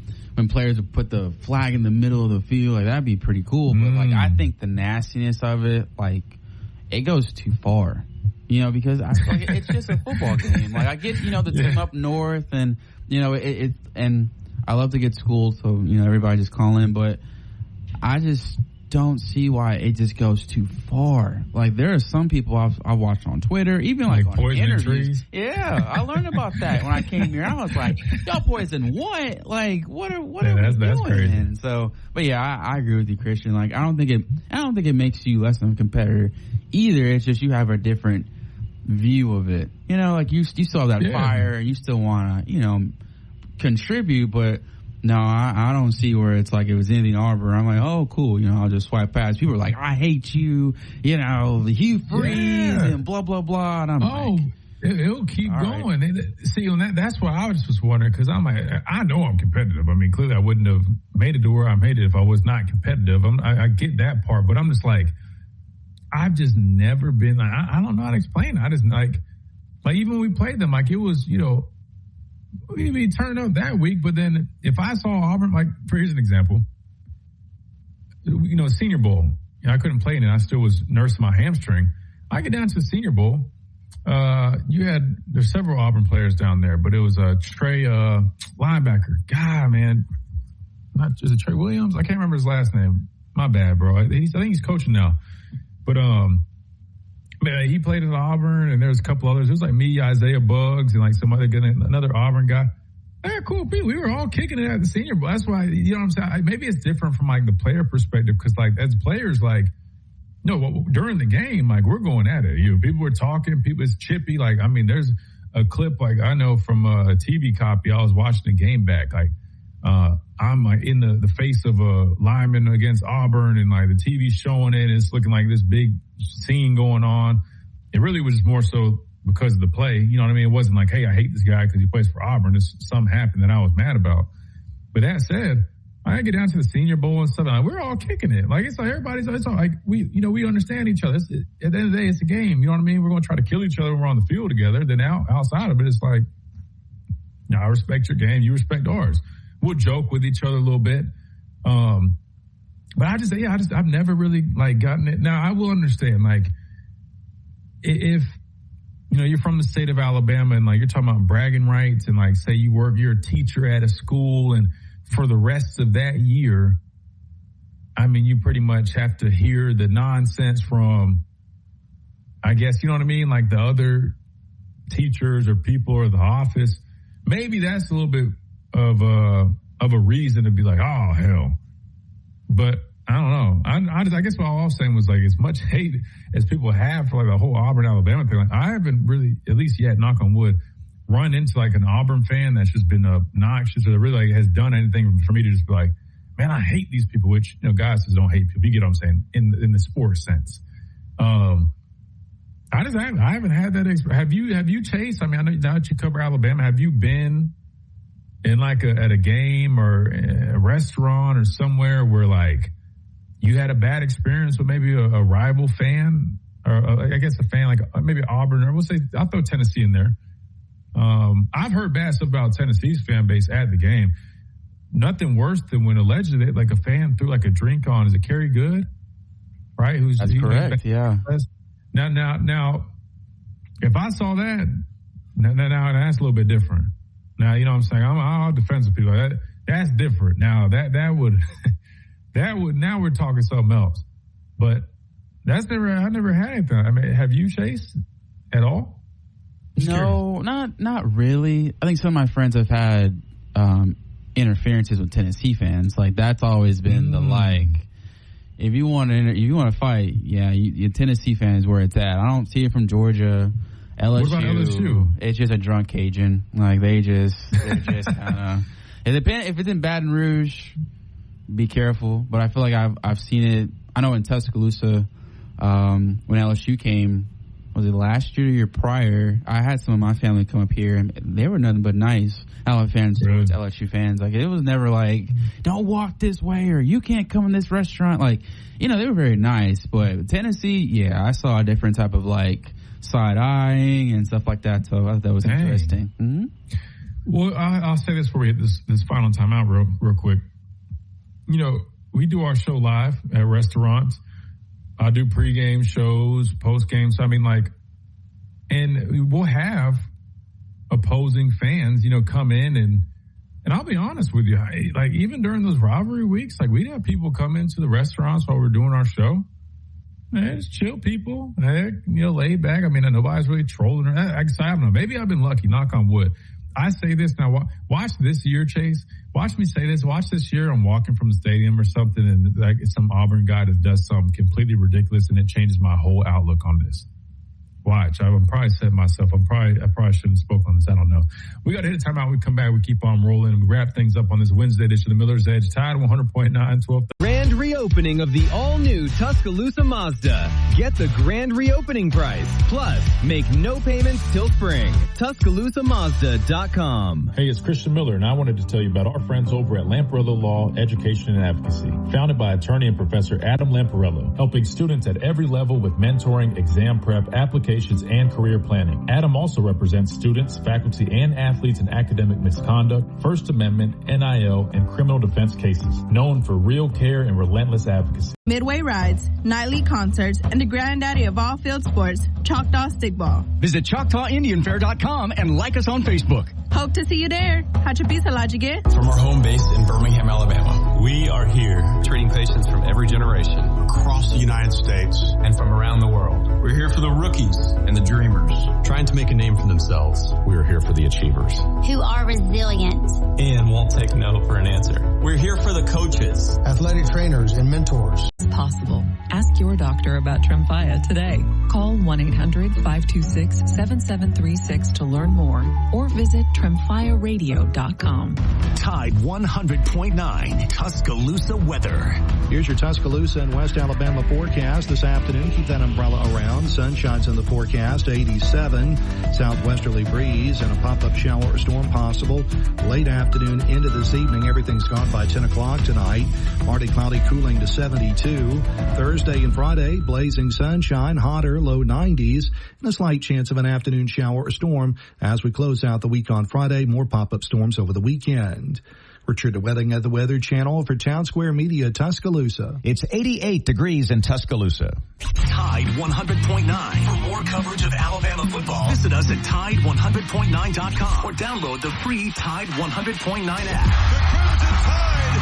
players would put the flag in the middle of the field, like that'd be pretty cool. But like, I think the nastiness of it, like, it goes too far, you know, because it's just a football game. Like, I get, you know, the team up north, and you know, and I love to get schooled, so you know, everybody just call in, but I just don't see why it just goes too far. Like, there are some people I watched on Twitter, even like on interviews. Trees. Yeah, I learned about that when I came here. I was like, y'all poison what? Like, what are we doing? Crazy. So, but yeah, I agree with you, Christian. Like, I don't think it makes you less of a competitor either. It's just you have a different view of it. You know, like you still have that fire, and you still want to, you know, contribute, but no, I don't see where it's like it was anything Auburn. I'm like, oh, cool, you know, I'll just swipe past. People are like, I hate you, you know, the Hugh Freeze and blah, blah, blah. And I'm like, it'll keep going. Right. See, on that's why I was just wondering, because I'm like, I know I'm competitive. I mean, clearly I wouldn't have made it to where I made it if I was not competitive. I get that part, but I'm just like, I've just never been, like, I don't know how to explain it. I just like even when we played them, like, it was, you know, we turned up that week, but then if I saw Auburn, like, here's an example, you know, Senior Bowl, you know, I couldn't play in it. I still was nursing my hamstring. I get down to the Senior Bowl. There's several Auburn players down there, but it was a Trey linebacker. God, man, is it Trey Williams? I can't remember his last name. My bad, bro. I think he's coaching now, but man, he played at Auburn, and there was a couple others. It was like me, Isaiah Buggs, and like another Auburn guy. They're cool people. We were all kicking it at the Senior Bowl. That's why, you know what I'm saying? Maybe it's different from like the player perspective, because like as players, like, no, during the game, like, we're going at it. You know, people were talking, people, it's chippy. Like, I mean, there's a clip, like, I know from a TV copy, I was watching the game back, like, I'm like in the face of a lineman against Auburn, and like the TV's showing it, and it's looking like this big scene going on. It really was more so because of the play. You know what I mean? It wasn't like, hey, I hate this guy because he plays for Auburn. Something happenend that I was mad about. But that said, I get down to the Senior Bowl and stuff, and like, we're all kicking it. Like, it's like it's all like, we understand each other. At the end of the day, it's a game. You know what I mean? We're going to try to kill each other when we're on the field together. Then outside of it, it's like, I respect your game. You respect ours. We'll joke with each other a little bit. But I've never really like gotten it. Now, I will understand, like, if, you know, you're from the state of Alabama and like you're talking about bragging rights, and like, say you're a teacher at a school, and for the rest of that year, I mean, you pretty much have to hear the nonsense from, I guess, you know what I mean? Like the other teachers or people or the office. Maybe that's a little bit of a reason to be like, oh, hell. But I don't know. I guess what I was saying was, like, as much hate as people have for like the whole Auburn, Alabama thing, like, I haven't really, at least yet, knock on wood, run into like an Auburn fan that's just been obnoxious or really like has done anything for me to just be like, man, I hate these people, which, you know, guys just don't hate people. You get what I'm saying in the sports sense. I haven't had that experience. Have you, Chase? I mean, I know now that you cover Alabama, have you been in like at a game or a restaurant or somewhere where like you had a bad experience with maybe a rival fan or I guess a fan like maybe Auburn or I'll throw Tennessee in there. I've heard bad stuff about Tennessee's fan base at the game. Nothing worse than when allegedly like a fan threw like a drink on. Is it Kerry Good? Right? That's correct. Yeah. Now, if I saw that, now that's a little bit different. Now, you know what I'm saying? I'm defensive people. That's different. Now, that would, now we're talking something else. But I never had anything. I mean, have you, Chase, at all? No, not really. I think some of my friends have had interferences with Tennessee fans. Like, that's always been the like. If you want to fight, yeah, your Tennessee fans where it's at. I don't see it from Georgia, LSU. What about LSU? It's just a drunk Cajun. Like they're just kind of. It depends if it's in Baton Rouge. Be careful, but I feel like I've seen it. I know in Tuscaloosa, when LSU came, was it last year or year prior? I had some of my family come up here, and they were nothing but nice. Alabama fans, really? LSU fans. Like, it was never like, don't walk this way or you can't come in this restaurant. Like, you know, they were very nice. But Tennessee, yeah, I saw a different type of like side-eyeing and stuff like that. So I thought that was interesting. Mm-hmm. Well, I'll say this before we hit this final time out real quick. You know, we do our show live at restaurants. I do pregame shows, postgame. So, I mean, like, and we'll have opposing fans, you know, come in and I'll be honest with you, like, even during those rivalry weeks, like, we'd have people come into the restaurants while we're doing our show. Man, it's chill people. You know, laid back. I mean, nobody's really trolling. I don't know. Maybe I've been lucky, knock on wood. I say this now, watch this year, Chase. Watch me say this. Watch this year. I'm walking from the stadium or something, and like some Auburn guy that does something completely ridiculous, and it changes my whole outlook on this. Watch. I'm probably said myself. I probably shouldn't have spoke on this. I don't know. We got to hit a timeout. We come back. We keep on rolling, and we wrap things up on this Wednesday edition of Miller's Edge. Tide 100.9, 12. Grand reopening of the all-new Tuscaloosa Mazda. Get the grand reopening price. Plus, make no payments till spring. TuscaloosaMazda.com. Hey, it's Christian Miller, and I wanted to tell you about our friends over at Lamparello Law, Education and Advocacy. Founded by attorney and professor Adam Lamparello, helping students at every level with mentoring, exam prep, applications, and career planning. Adam also represents students, faculty, and athletes in academic misconduct, First Amendment, NIL, and criminal defense cases. Known for real care and relentless advocacy. Midway rides, nightly concerts, and the granddaddy of all field sports, Choctaw Stickball. Visit ChoctawIndianFair.com and like us on Facebook. Hope to see you there. Hachapisa Lajige. From our home base in Birmingham, Alabama, we are here treating patients from every generation across the United States and from around the world. We're here for the rookies and the dreamers trying to make a name for themselves. We are here for the achievers who are resilient and won't take no for an answer. We're here for the coaches, athletic trainers, and mentors. It's possible. Ask your doctor about Tremfya today. Call 1-800-526-7736 to learn more or visit TremfyaRadio.com. Tide 100.9 Tuscaloosa weather. Here's your Tuscaloosa and West Alabama forecast this afternoon. Keep that umbrella around. Sun shines in the forecast. 87. Southwesterly breeze and a pop-up shower or storm possible late afternoon into this evening. Everything's gone by 10 o'clock tonight. Partly cloudy, cooling to 72. Thursday and Friday, blazing sunshine, hotter, low 90s, and a slight chance of an afternoon shower or storm as we close out the week on Friday. More pop-up storms over the weekend. Richard Wedding at the Weather Channel for Town Square Media, Tuscaloosa. It's 88 degrees in Tuscaloosa. Tide 100.9. For more coverage of Alabama football, visit us at Tide100.9.com or download the free Tide 100.9 app. The Crimson Tide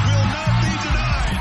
will not be denied.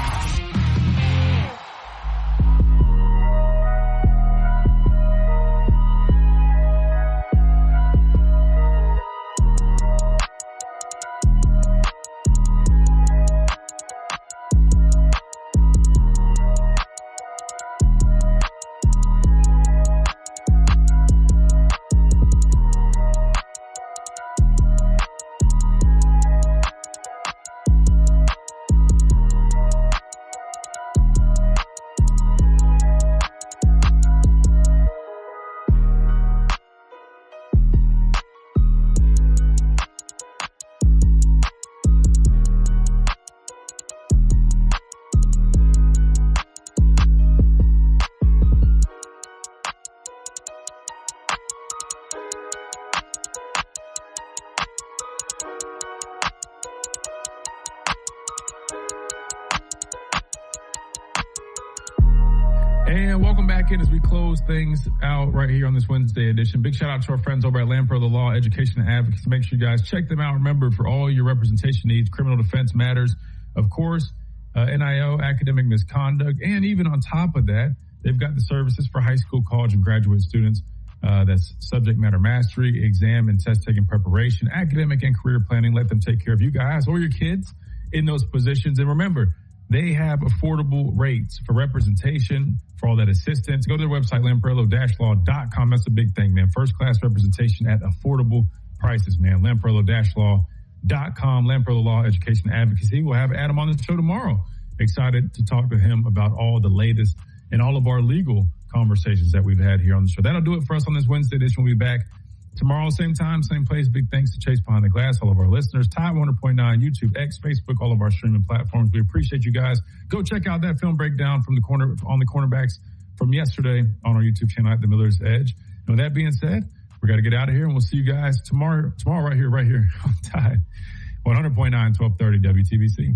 And welcome back in as we close things out right here on this Wednesday edition. Big shout out to our friends over at Lamprey Law Education and Advocacy. Make sure you guys check them out. Remember, for all your representation needs, criminal defense matters, of course, NIO, academic misconduct, and even on top of that, they've got the services for high school, college, and graduate students. That's subject matter mastery, exam and test taking preparation, academic and career planning. Let them take care of you guys or your kids in those positions. And remember, they have affordable rates for representation, for all that assistance. Go to their website, lamparello-law.com. That's a big thing, man. First-class representation at affordable prices, man. lamparello-law.com. Lamparello Law Education Advocacy. We'll have Adam on the show tomorrow. Excited to talk to him about all the latest in all of our legal conversations that we've had here on the show. That'll do it for us on this Wednesday edition. We'll be back tomorrow, same time, same place. Big thanks to Chase Behind the Glass, all of our listeners, Tide 100.9, YouTube, X, Facebook, all of our streaming platforms. We appreciate you guys. Go check out that film breakdown from the cornerbacks from yesterday on our YouTube channel at The Miller's Edge. And with that being said, we got to get out of here, and we'll see you guys tomorrow right here on Tide 100.9, 1230 WTBC.